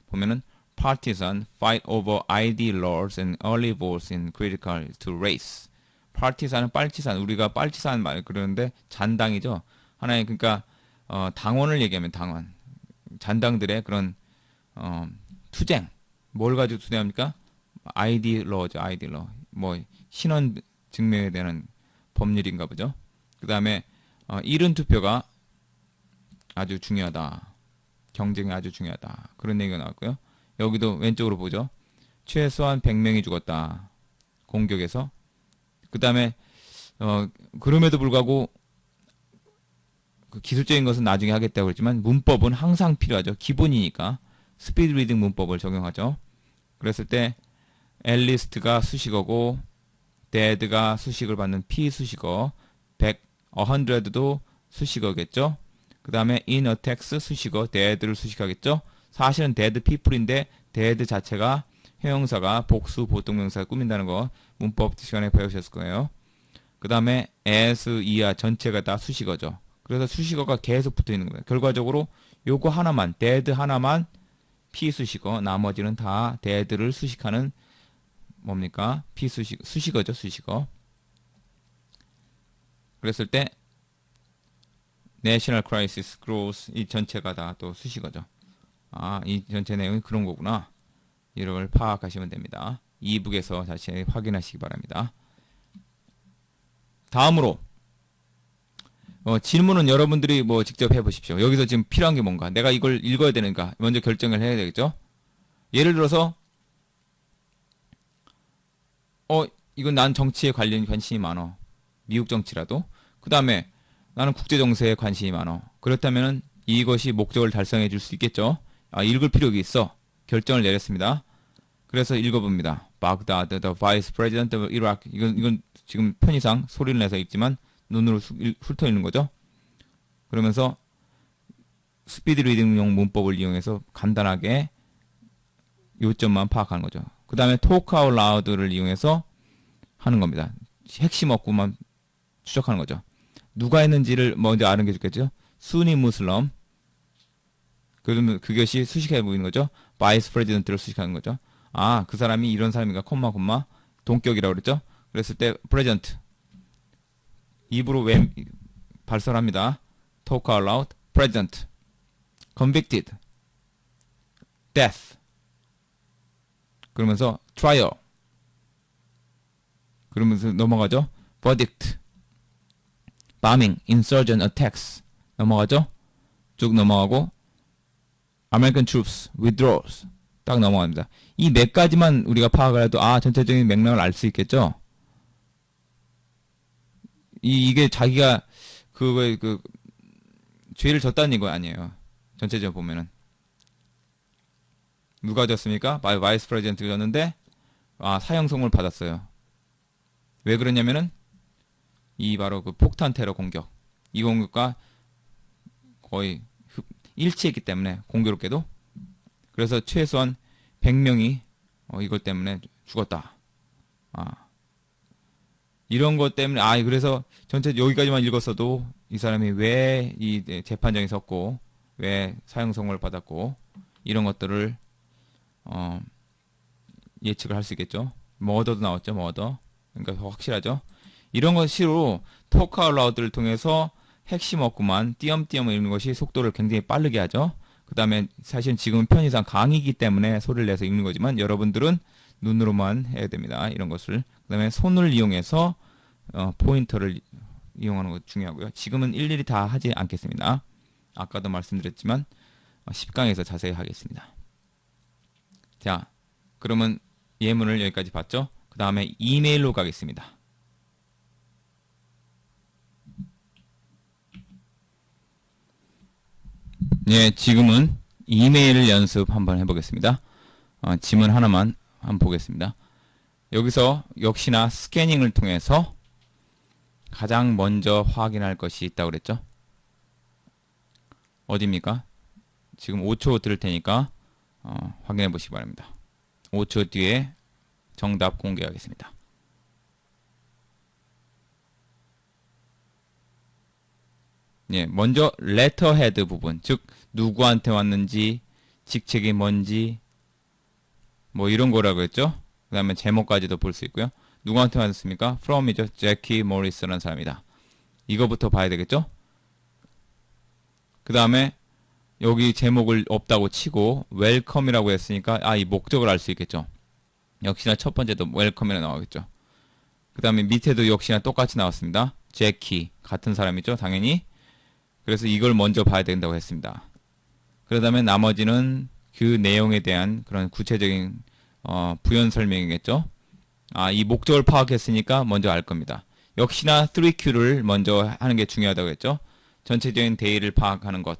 보면은 Partisan fight over ID laws and early votes in critical to race. 파티산은 빨치산, 우리가 빨치산 말 그러는데 잔당이죠. 하나의, 그러니까 당원을 얘기하면 당원, 잔당들의 그런 투쟁, 뭘 가지고 투쟁합니까? ID 러죠. ID 러. 신원 증명에 대한 법률인가 보죠. 그 다음에 이른 투표가 아주 중요하다. 경쟁이 아주 중요하다. 그런 얘기가 나왔고요. 여기도 왼쪽으로 보죠. 최소한 100명이 죽었다. 공격에서. 그 다음에 그럼에도 불구하고 그 기술적인 것은 나중에 하겠다고 그랬지만 문법은 항상 필요하죠. 기본이니까 스피드 리딩 문법을 적용하죠. 그랬을 때 앨리스트가 수식어고 dead가 수식을 받는 피수식어 100도 수식어겠죠. 그 다음에 in a text 수식어 dead를 수식하겠죠. 사실은 dead people인데 dead 자체가 형용사가 복수 보통명사를 꾸민다는 거 문법 시간에 배우셨을 거예요. 그 다음에 as, 이하 전체가 다 수식어죠. 그래서 수식어가 계속 붙어 있는 거예요. 결과적으로 요거 하나만 dead 하나만 피수식어 나머지는 다 dead를 수식하는 뭡니까? 수식어죠. 수식어. 그랬을 때 National Crisis Grows 이 전체가 다 또 수식어죠. 이 전체 내용이 그런 거구나. 이걸 파악하시면 됩니다. 이북에서 다시 확인하시기 바랍니다. 다음으로 질문은 여러분들이 직접 해보십시오. 여기서 지금 필요한 게 뭔가, 내가 이걸 읽어야 되는가 먼저 결정을 해야 되겠죠. 예를 들어서 이건 난 정치에 관심이 많어. 미국 정치라도. 그 다음에 나는 국제정세에 관심이 많어. 그렇다면은 이것이 목적을 달성해 줄 수 있겠죠. 읽을 필요가 있어. 결정을 내렸습니다. 그래서 읽어봅니다. 바그다드, the vice president of Iraq. 이건 지금 편의상 소리를 내서 읽지만 눈으로 훑어 읽는 거죠. 그러면서 스피드 리딩용 문법을 이용해서 간단하게 요점만 파악하는 거죠. 그 다음에 talk out loud를 이용해서 하는 겁니다. 핵심 어구만 추적하는 거죠. 누가 했는지를 먼저 아는 게 좋겠죠. 수니 무슬럼. 그러면 그것이 수식해 보이는 거죠. 바이스 프레지던트를 수식하는 거죠. 그 사람이 이런 사람인가, 콤마, 동격이라고 그랬죠. 그랬을 때, 프레젠트. 입으로 발설을 합니다. talk out loud, present, convicted, death. 그러면서, trial. 그러면서 넘어가죠. verdict, bombing, insurgent attacks. 넘어가죠. 쭉 넘어가고, American troops, withdrawals. 딱 넘어갑니다. 이 몇 가지만 우리가 파악을 해도 전체적인 맥락을 알 수 있겠죠. 이게 자기가 죄를 졌다는 거 아니에요. 전체적으로 보면은 누가 졌습니까? 바이스 프레지던트가 졌는데 사형 선고를 받았어요. 왜 그러냐면은 바로 그 폭탄 테러 공격, 이 공격과 거의 일치했기 때문에 공교롭게도. 그래서 최소한 100명이 이것 때문에 죽었다. 이런 것 때문에 그래서 전체 여기까지만 읽었어도 이 사람이 왜 이 재판정에 섰고 왜 사형 선고를 받았고 이런 것들을 예측을 할 수 있겠죠. 머더도 나왔죠. 머더. 그러니까 더 확실하죠. 이런 것으로 토크 아웃 라우드를 통해서 핵심 없구만 띄엄띄엄 읽는 것이 속도를 굉장히 빠르게 하죠. 그 다음에 사실 지금은 편의상 강의이기 때문에 소리를 내서 읽는 거지만 여러분들은 눈으로만 해야 됩니다. 이런 것을. 그 다음에 손을 이용해서 포인터를 이용하는 것 중요하고요. 지금은 일일이 다 하지 않겠습니다. 아까도 말씀드렸지만 10강에서 자세히 하겠습니다. 자, 그러면 예문을 여기까지 봤죠? 그 다음에 이메일로 가겠습니다. 네, 지금은 이메일 연습 한번 해보겠습니다. 지문 하나만 한번 보겠습니다. 여기서 역시나 스캐닝을 통해서 가장 먼저 확인할 것이 있다고 그랬죠? 어디입니까? 지금 5초 들을 테니까 확인해 보시기 바랍니다. 5초 뒤에 정답 공개하겠습니다. 예, 먼저 letterhead 부분, 즉 누구한테 왔는지, 직책이 뭔지 뭐 이런 거라고 했죠. 그 다음에 제목까지도 볼 수 있고요. 누구한테 왔습니까? from이죠. 제키 모리스라는 사람이다. 이거부터 봐야 되겠죠. 그 다음에 여기 제목을 없다고 치고 welcome이라고 했으니까 이 목적을 알 수 있겠죠. 역시나 첫 번째도 welcome이라 나오겠죠. 그 다음에 밑에도 역시나 똑같이 나왔습니다. 제키 같은 사람이죠, 당연히. 그래서 이걸 먼저 봐야 된다고 했습니다. 그러다음에 나머지는 그 내용에 대한 그런 구체적인 부연 설명이겠죠. 이 목적을 파악했으니까 먼저 알 겁니다. 역시나 3Q를 먼저 하는 게 중요하다고 했죠. 전체적인 데이를 파악하는 것.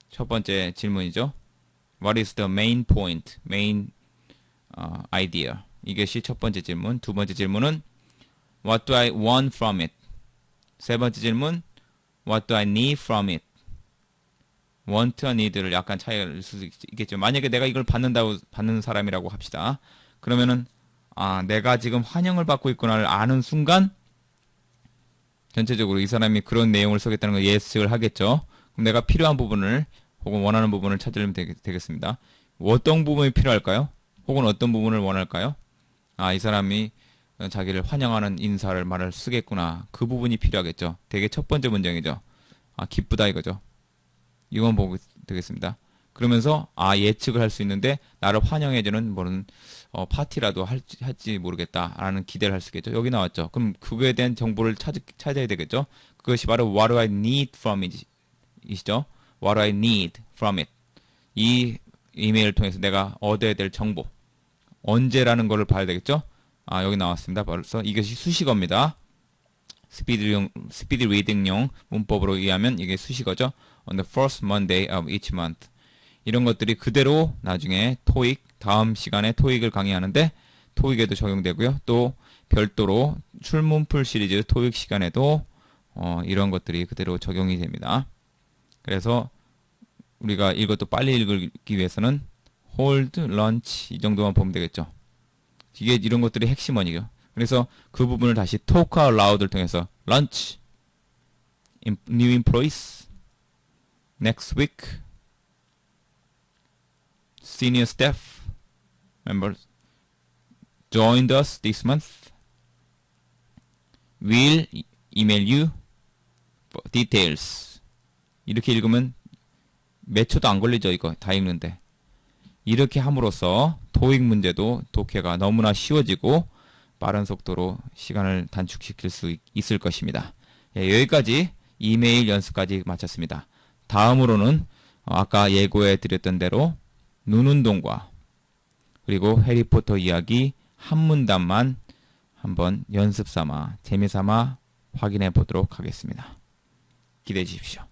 첫 번째 질문이죠. What is the main point? main idea. 이것이 첫 번째 질문. 두 번째 질문은 What do I want from it? 세 번째 질문 What do I need from it? want와 need를 약간 차이가 있을 수 있겠죠. 만약에 내가 이걸 받는 사람이라고 합시다. 그러면은 내가 지금 환영을 받고 있구나를 아는 순간 전체적으로 이 사람이 그런 내용을 쓰겠다는 걸 예측을 하겠죠. 그럼 내가 필요한 부분을 혹은 원하는 부분을 찾으면 되겠습니다. 어떤 부분이 필요할까요? 혹은 어떤 부분을 원할까요? 이 사람이 자기를 환영하는 인사를 말을 쓰겠구나. 그 부분이 필요하겠죠. 되게 첫 번째 문장이죠. 기쁘다 이거죠. 이건 보고 되겠습니다. 그러면서 예측을 할 수 있는데 나를 환영해주는 뭐는 파티라도 할지 모르겠다라는 기대를 할 수 있겠죠. 여기 나왔죠. 그럼 그거에 대한 정보를 찾아야 되겠죠. 그것이 바로 What do I need from it 이시죠. What do I need from it. 이 이메일을 통해서 내가 얻어야 될 정보. 언제라는 거를 봐야 되겠죠. 여기 나왔습니다. 벌써 이것이 수식어입니다. 스피드 리딩용 문법으로 의하면 이게 수식어죠. On the first Monday of each month. 이런 것들이 그대로 나중에 토익, 다음 시간에 토익을 강의하는데 토익에도 적용되고요. 또 별도로 출문풀 시리즈 토익 시간에도 이런 것들이 그대로 적용이 됩니다. 그래서 우리가 이것도 빨리 읽기 위해서는 hold, lunch 이 정도만 보면 되겠죠. 이게 이런 것들이 핵심원이죠. 그래서 그 부분을 다시 talk out loud를 통해서 lunch, new employees, next week, senior staff members joined us this month, will email you for details. 이렇게 읽으면 몇 초도 안 걸리죠. 이거 다 읽는데. 이렇게 함으로써 토익 문제도 독해가 너무나 쉬워지고 빠른 속도로 시간을 단축시킬 수 있을 것입니다. 여기까지 이메일 연습까지 마쳤습니다. 다음으로는 아까 예고해 드렸던 대로 눈운동과 그리고 해리포터 이야기 한 문단만 한번 연습삼아 재미삼아 확인해 보도록 하겠습니다. 기대해 주십시오.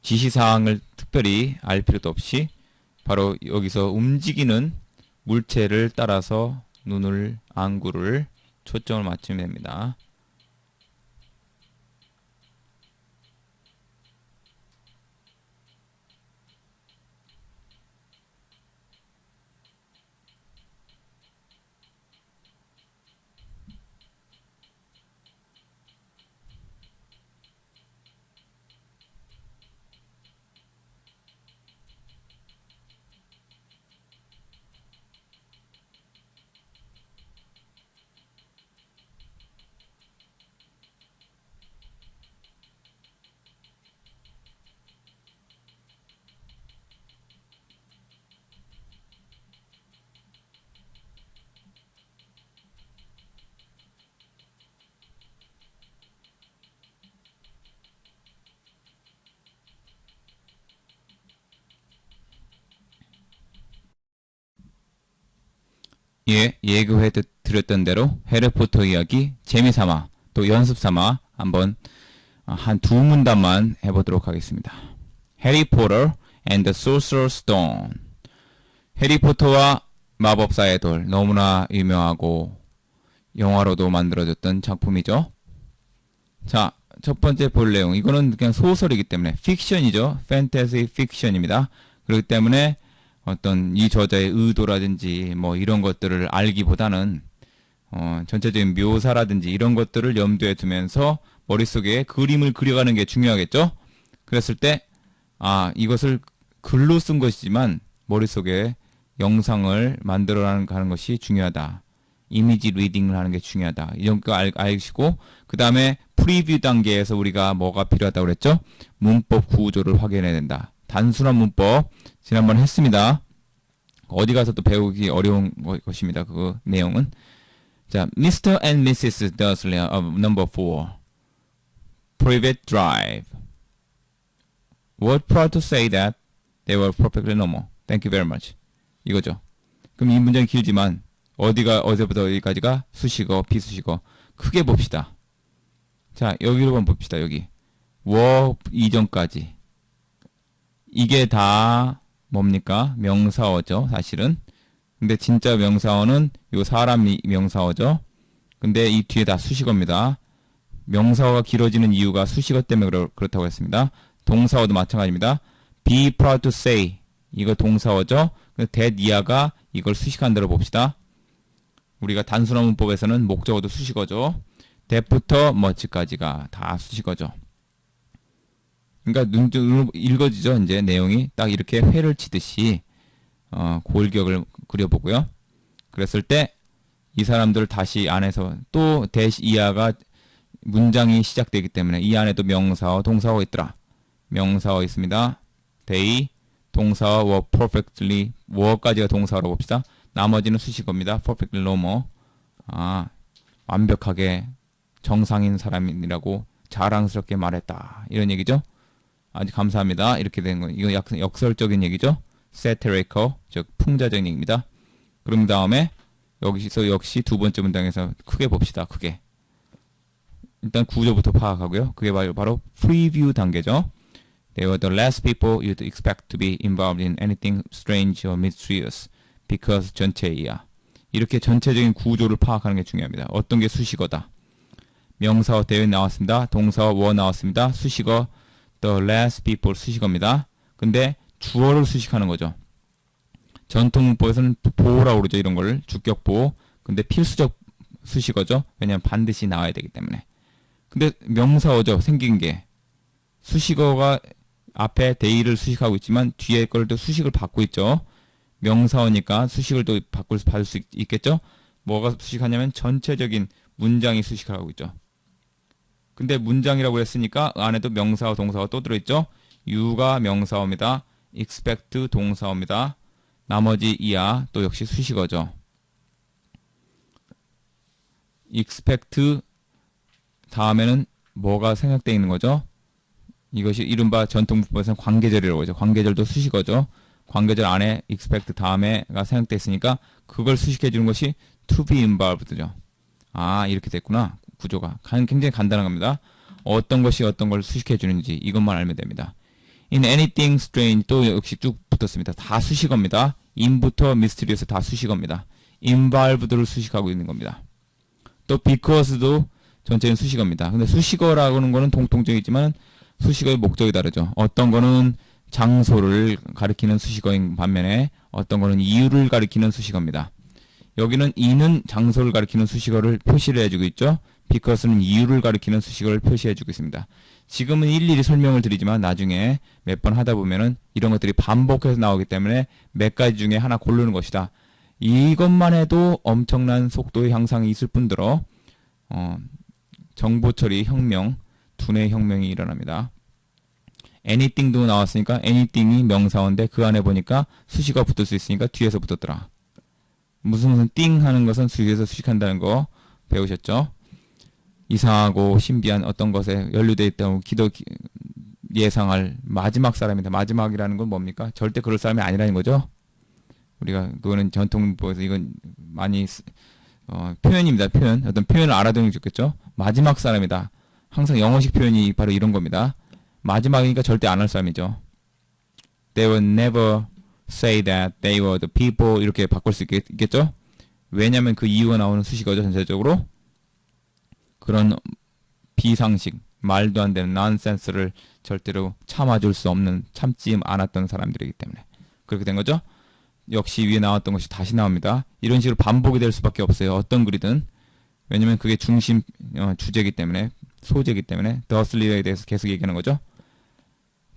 지시사항을 특별히 알 필요도 없이 바로 여기서 움직이는 물체를 따라서 눈을, 안구를 초점을 맞추면 됩니다. 예고해 드렸던 대로 해리포터 이야기 재미삼아 또 연습삼아 한번 한 두 문단만 해보도록 하겠습니다. 해리포터 and the Sorcerer's Stone. 해리포터와 마법사의 돌 너무나 유명하고 영화로도 만들어졌던 작품이죠. 자, 첫 번째 볼 내용 이거는 그냥 소설이기 때문에 픽션이죠. 판타지 픽션입니다. 그렇기 때문에 어떤 이 저자의 의도라든지 뭐 이런 것들을 알기보다는 전체적인 묘사라든지 이런 것들을 염두에 두면서 머릿속에 그림을 그려가는 게 중요하겠죠. 그랬을 때 이것을 글로 쓴 것이지만 머릿속에 영상을 만들어가는 것이 중요하다. 이미지 리딩을 하는 게 중요하다. 이런 거 알시고 그 다음에 프리뷰 단계에서 우리가 뭐가 필요하다고 그랬죠? 문법 구조를 확인해야 된다. 단순한 문법 지난번 했습니다. 어디 가서 또 배우기 어려운 것입니다. 그 내용은. 자, Mr. and Mrs. Dursley of number 4. Private drive. Were proud to say that they were perfectly normal. Thank you very much. 이거죠. 그럼 이 문장이 길지만 어디부터 어디까지가 수식어, 비수식어. 크게 봅시다. 자, 여기로 한번 봅시다. 여기. were 이전까지. 이게 다 뭡니까? 명사어죠. 사실은. 근데 진짜 명사어는 요 사람이 명사어죠. 근데 이 뒤에 다 수식어입니다. 명사어가 길어지는 이유가 수식어 때문에 그렇다고 했습니다. 동사어도 마찬가지입니다. be proud to say 이거 동사어죠. that 이하가 이걸 수식한 대로 봅시다. 우리가 단순한 문법에서는 목적어도 수식어죠. that부터 much까지가 다 수식어죠. 그러니까 눈으로 읽어지죠. 이제 내용이 딱 이렇게 회를 치듯이 골격을 그려보고요. 그랬을 때 이 사람들 다시 안에서 또 that 이하가 문장이 시작되기 때문에 이 안에도 명사어, 동사어가 있더라. 명사어 있습니다. they, 동사어 were perfectly, were까지가 동사어라고 봅시다. 나머지는 수식어입니다. perfectly normal. 완벽하게 정상인 사람이라고 자랑스럽게 말했다. 이런 얘기죠. 아주 감사합니다. 이렇게 된 거. 이거 역설적인 얘기죠. satirical, 즉 풍자적인 얘기입니다. 그럼 다음에 여기서 역시 두 번째 문장에서 크게 봅시다. 크게. 일단 구조부터 파악하고요. 그게 바로 preview 단계죠. They were the last people you'd expect to be involved in anything strange or mysterious because 전체이야. 이렇게 전체적인 구조를 파악하는 게 중요합니다. 어떤 게 수식어다. 명사어 대회 나왔습니다. 동사어 were 나왔습니다. 수식어 the last people 수식어입니다. 근데 주어를 수식하는 거죠. 전통 문법에서는 보호라고 그러죠. 이런 걸 주격보호. 근데 필수적 수식어죠. 왜냐하면 반드시 나와야 되기 때문에. 근데 명사어죠. 생긴 게. 수식어가 앞에 they를 수식하고 있지만 뒤에 걸 또 수식을 받고 있죠. 명사어니까 수식을 또 받을 수 있겠죠. 뭐가 수식하냐면 전체적인 문장이 수식을 하고 있죠. 근데 문장이라고 했으니까 안에도 명사어, 동사어 또 들어있죠. you가 명사어입니다. expect 동사어입니다. 나머지 이하 또 역시 수식어죠. expect 다음에는 뭐가 생략되어 있는 거죠? 이것이 이른바 전통 문법에서는 관계절이라고 하죠. 관계절도 수식어죠. 관계절 안에 expect 다음에가 생략되어 있으니까 그걸 수식해 주는 것이 to be involved죠. 이렇게 됐구나. 구조가. 굉장히 간단한 겁니다. 어떤 것이 어떤 걸 수식해 주는지 이것만 알면 됩니다. in anything strange 또 역시 쭉 붙었습니다. 다 수식어입니다. in부터 mysterious 다 수식어입니다. involved를 수식하고 있는 겁니다. 또 because도 전체는 수식어입니다. 근데 수식어라고 하는 거는 공통적이지만 수식어의 목적이 다르죠. 어떤 거는 장소를 가리키는 수식어인 반면에 어떤 거는 이유를 가리키는 수식어입니다. 여기는 in은 장소를 가리키는 수식어를 표시를 해주고 있죠. because는 이유를 가리키는 수식어를 표시해주고 있습니다. 지금은 일일이 설명을 드리지만 나중에 몇 번 하다 보면은 이런 것들이 반복해서 나오기 때문에 몇 가지 중에 하나 고르는 것이다. 이것만 해도 엄청난 속도의 향상이 있을 뿐더러 정보 처리 혁명, 두뇌 혁명이 일어납니다. anything도 나왔으니까 anything이 명사어인데 그 안에 보니까 수식어 붙을 수 있으니까 뒤에서 붙었더라. 무슨 thing 하는 것은 뒤에서 수식한다는 거 배우셨죠? 이상하고 신비한 어떤 것에 연루되어 있다고 예상할 마지막 사람이다. 마지막이라는 건 뭡니까? 절대 그럴 사람이 아니라는 거죠. 우리가 그거는 전통문법에서 이건 많이 표현입니다. 표현. 어떤 표현을 알아두는 게 좋겠죠. 마지막 사람이다. 항상 영어식 표현이 바로 이런 겁니다. 마지막이니까 절대 안 할 사람이죠. They will never say that they were the people 이렇게 바꿀 수 있겠죠. 왜냐하면 그 이유가 나오는 수식어죠. 전체적으로. 그런 비상식, 말도 안 되는 nonsense를 절대로 참아줄 수 없는, 참지 않았던 사람들이기 때문에 그렇게 된 거죠. 역시 위에 나왔던 것이 다시 나옵니다. 이런 식으로 반복이 될 수밖에 없어요. 어떤 글이든. 왜냐면 그게 중심 주제이기 때문에, 소재이기 때문에 더슬리에 대해서 계속 얘기하는 거죠.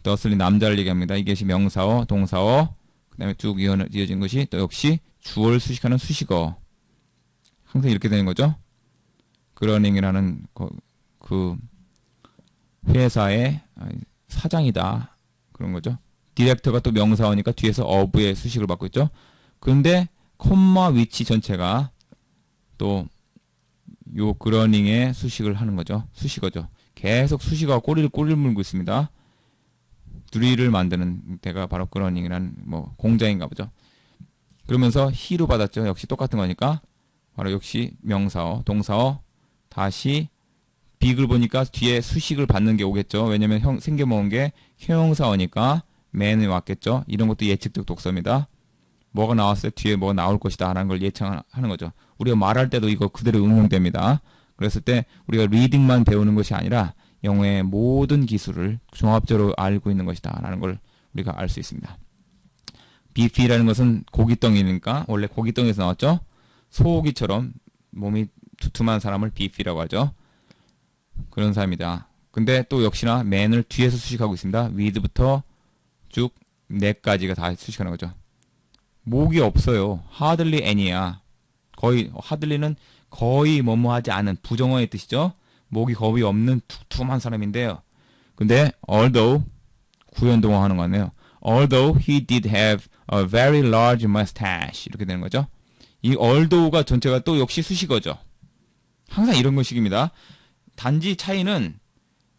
더슬리 남자를 얘기합니다. 이것이 명사어, 동사어, 그 다음에 쭉 이어진 것이 또 역시 주어를 수식하는 수식어. 항상 이렇게 되는 거죠. 그러닝이라는 그 회사의 사장이다. 그런 거죠. 디렉터가 또 명사어니까 뒤에서 of의 수식을 받고 있죠. 그런데 콤마 위치 전체가 또 요 그러닝의 수식을 하는 거죠. 수식어죠. 계속 수식어가 꼬리를 물고 있습니다. 드릴을 만드는 데가 바로 그러닝이라는 뭐 공장인가 보죠. 그러면서 he로 받았죠. 역시 똑같은 거니까 바로 역시 명사어, 동사어 다시 빅을 보니까 뒤에 수식을 받는 게 오겠죠. 왜냐면 생겨먹은 게 형용사어니까 man이 왔겠죠. 이런 것도 예측적 독서입니다. 뭐가 나왔을 때 뒤에 뭐가 나올 것이다 라는 걸 예측하는 거죠. 우리가 말할 때도 이거 그대로 응용됩니다. 그랬을 때 우리가 리딩만 배우는 것이 아니라 영어의 모든 기술을 종합적으로 알고 있는 것이다 라는 걸 우리가 알 수 있습니다. 비피라는 것은 고깃덩이니까 원래 고깃덩이에서 나왔죠. 소고기처럼 몸이 두툼한 사람을 비피라고 하죠. 그런 사람이다. 근데 또 역시나 man을 뒤에서 수식하고 있습니다. with부터 쭉 neck까지가 다 수식하는 거죠. 목이 없어요. hardly any야. 거의 hardly는 거의 뭐뭐 하지 않은 부정어의 뜻이죠. 목이 거의 없는 두툼한 사람인데요. 근데 although 구연동어 하는 거네요. Although he did have a very large mustache 이렇게 되는 거죠. 이 although가 전체가 또 역시 수식어죠. 항상 이런 것식입니다. 단지 차이는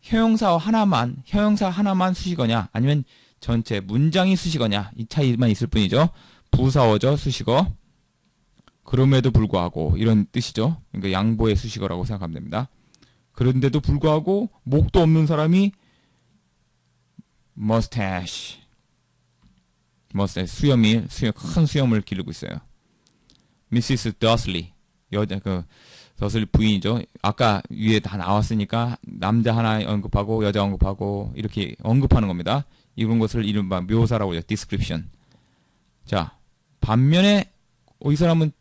형용사 하나만 수식어냐 아니면 전체 문장이 수식어냐 이 차이만 있을 뿐이죠. 부사어죠. 수식어. 그럼에도 불구하고 이런 뜻이죠. 그러니까 양보의 수식어라고 생각하면 됩니다. 그런데도 불구하고 목도 없는 사람이 mustache 큰 수염을 기르고 있어요. Mrs. Dursley 여자 더슬리 부인이죠. 아까 위에 다 나왔으니까 남자 하나 언급하고 여자 언급하고 이렇게 언급하는 겁니다. 이런 것을 이른바 묘사라고 하죠. description. 자, 반면에 이 사람은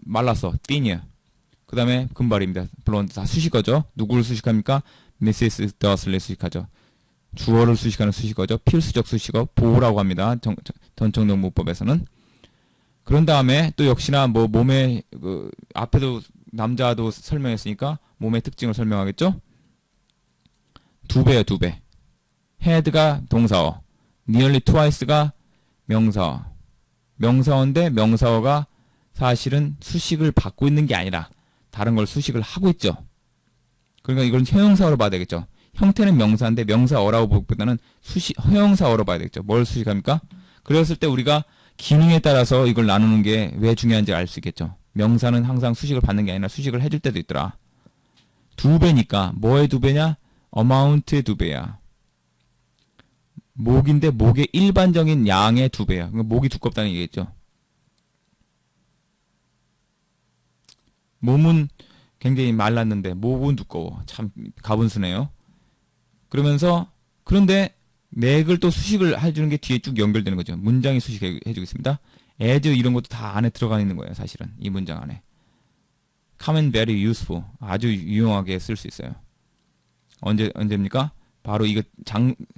말랐어. thin이야. 그 다음에 금발입니다. 블론드 다 수식어죠. 누구를 수식합니까? Mrs. Dursley 수식하죠. 주어를 수식하는 수식어죠. 필수적 수식어 보호라고 합니다. 전청동 문법에서는. 그런 다음에 또 역시나 뭐 몸의 앞에도 남자도 설명했으니까 몸의 특징을 설명하겠죠. 두 배요, 두 배. had가 동사어, nearly twice가 명사어. 명사어인데 명사어가 사실은 수식을 받고 있는 게 아니라 다른 걸 수식을 하고 있죠. 그러니까 이건 형용사어로 봐야 되겠죠. 형태는 명사인데 명사어라고 보기보다는 형용사어로 봐야 되겠죠. 뭘 수식합니까? 그랬을 때 우리가 기능에 따라서 이걸 나누는 게 왜 중요한지 알 수 있겠죠. 명사는 항상 수식을 받는 게 아니라 수식을 해줄 때도 있더라. 두 배니까 뭐의 두 배냐? amount의 두 배야. 목인데 목의 일반적인 양의 두 배야. 그러니까 목이 두껍다는 얘기겠죠. 몸은 굉장히 말랐는데 목은 두꺼워. 참 가분수네요. 그러면서 그런데 맥을 또 수식을 해주는 게 뒤에 쭉 연결되는 거죠. 문장이 수식해주겠습니다. as 이런 것도 다 안에 들어가 있는 거예요. 사실은 이 문장 안에. come and very useful 아주 유용하게 쓸 수 있어요. 언제입니까? 바로 이거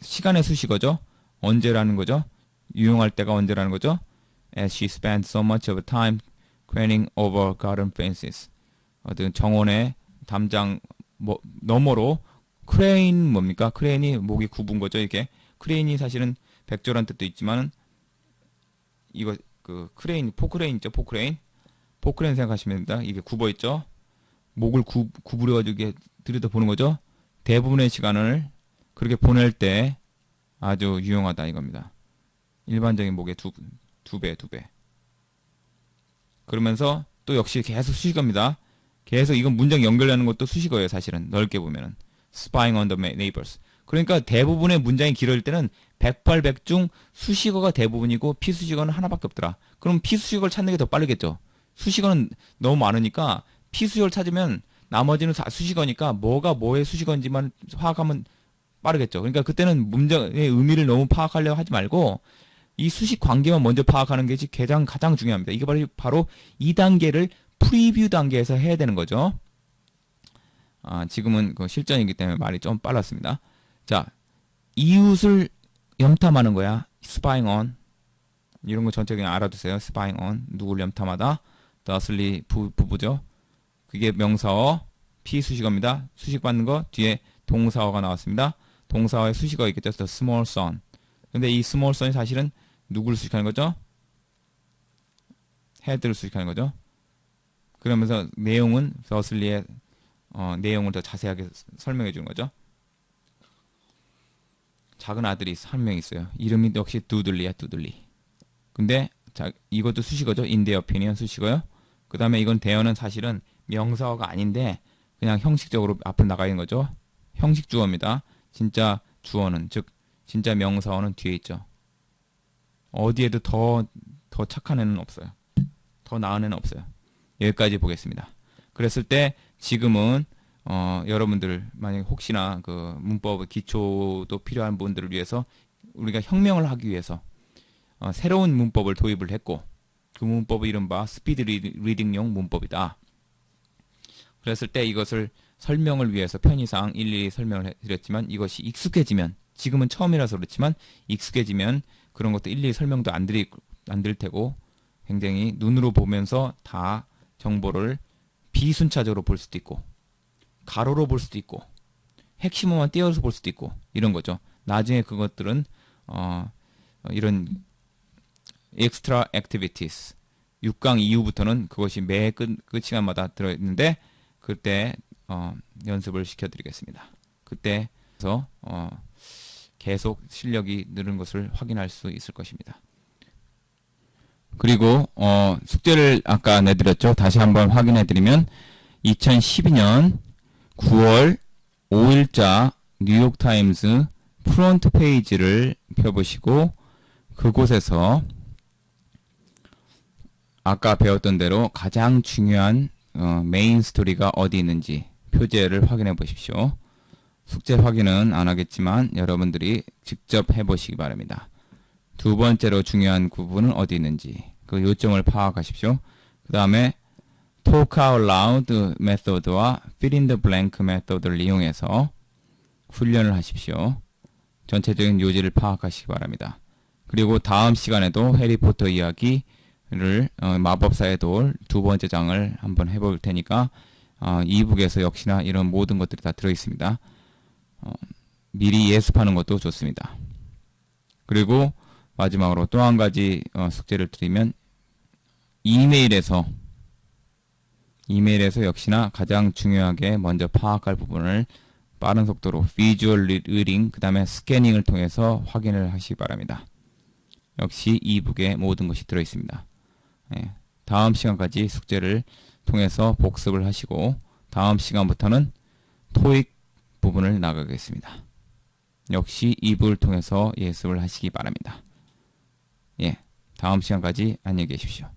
시간의 수식어죠. 언제라는 거죠. 유용할 때가 언제라는 거죠. as she spent so much of time craning over garden fences. 어떤 정원의 담장 너머로 크레인 뭡니까? 크레인이 목이 굽은 거죠. 이렇게 크레인이 사실은 백조란 뜻도 있지만 이거 크레인 포크레인 있죠. 포크레인 생각하시면 됩니다. 이게 굽어 있죠. 목을 구부려 가지고 들여다 보는 거죠. 대부분의 시간을 그렇게 보낼 때 아주 유용하다 이겁니다. 일반적인 목의 두 배. 그러면서 또 역시 계속 수식어입니다. 계속 이건 문장 연결하는 것도 수식어예요. 사실은 넓게 보면은 spying on the neighbors. 그러니까 대부분의 문장이 길어질 때는 백발백중 수식어가 대부분이고 피수식어는 하나밖에 없더라. 그럼 피수식어를 찾는 게 더 빠르겠죠. 수식어는 너무 많으니까 피수식어를 찾으면 나머지는 다 수식어니까 뭐가 뭐의 수식어인지만 파악하면 빠르겠죠. 그러니까 그때는 문장의 의미를 너무 파악하려고 하지 말고 이 수식 관계만 먼저 파악하는 게 가장 중요합니다. 이게 바로 2단계를 프리뷰 단계에서 해야 되는 거죠. 지금은 실전이기 때문에 말이 좀 빨랐습니다. 자, 이웃을 염탐하는 거야. spying on. 이런 거 전체 그냥 알아두세요. spying on. 누구를 염탐하다. 더슬리 부부죠. 그게 명사어, 피수식어입니다. 수식 받는 거 뒤에 동사어가 나왔습니다. 동사어의 수식어 있겠죠. The small son. 근데 이 small son이 사실은 누구를 수식하는 거죠? 헤드를 수식하는 거죠. 그러면서 내용은 더슬리의 내용을 더 자세하게 설명해 주는 거죠. 작은 아들이 한 명 있어요. 이름이 역시 두들리야, 두들리. 근데 자, 이것도 수식어죠. in their opinion 수식어요. 그 다음에 이건 대어는 사실은 명사어가 아닌데 그냥 형식적으로 앞으로 나가 있는 거죠. 형식 주어입니다. 진짜 주어는, 즉 진짜 명사어는 뒤에 있죠. 어디에도 더 착한 애는 없어요. 더 나은 애는 없어요. 여기까지 보겠습니다. 그랬을 때 지금은 여러분들 만약에 혹시나 그 문법 기초도 필요한 분들을 위해서 우리가 혁명을 하기 위해서 새로운 문법을 도입을 했고 그 문법의 이른바 스피드 리딩용 문법이다. 그랬을 때 이것을 설명을 위해서 편의상 일일이 설명을 해드렸지만 이것이 익숙해지면 지금은 처음이라서 그렇지만 익숙해지면 그런 것도 일일이 설명도 안 드릴 테고 굉장히 눈으로 보면서 다 정보를 비순차적으로 볼 수도 있고 가로로 볼 수도 있고 핵심어만 띄어서 볼 수도 있고 이런 거죠. 나중에 그것들은 이런 extra activities 6강 이후부터는 그것이 매 끝 시간마다 들어있는데 그때 연습을 시켜드리겠습니다. 그때서 계속 실력이 늘은 것을 확인할 수 있을 것입니다. 그리고 숙제를 아까 내드렸죠. 다시 한번 확인해드리면 2012년 9월 5일자 뉴욕타임스 프론트 페이지를 펴보시고 그곳에서 아까 배웠던 대로 가장 중요한 메인 스토리가 어디 있는지 표제를 확인해 보십시오. 숙제 확인은 안 하겠지만 여러분들이 직접 해보시기 바랍니다. 두 번째로 중요한 부분은 어디 있는지 그 요점을 파악하십시오. 그 다음에 Talk Out Loud 메소드와 Fill in the Blank 메소드를 이용해서 훈련을 하십시오. 전체적인 요지를 파악하시기 바랍니다. 그리고 다음 시간에도 해리포터 이야기를 마법사의 돌 두 번째 장을 한번 해볼 테니까 이북에서 역시나 이런 모든 것들이 다 들어있습니다. 미리 예습하는 것도 좋습니다. 그리고 마지막으로 또 한 가지 숙제를 드리면 이메일에서 역시나 가장 중요하게 먼저 파악할 부분을 빠른 속도로 비주얼 리딩 그 다음에 스캐닝을 통해서 확인을 하시기 바랍니다. 역시 이북에 모든 것이 들어있습니다. 다음 시간까지 숙제를 통해서 복습을 하시고 다음 시간부터는 토익 부분을 나가겠습니다. 역시 이북을 통해서 예습을 하시기 바랍니다. 다음 시간까지 안녕히 계십시오.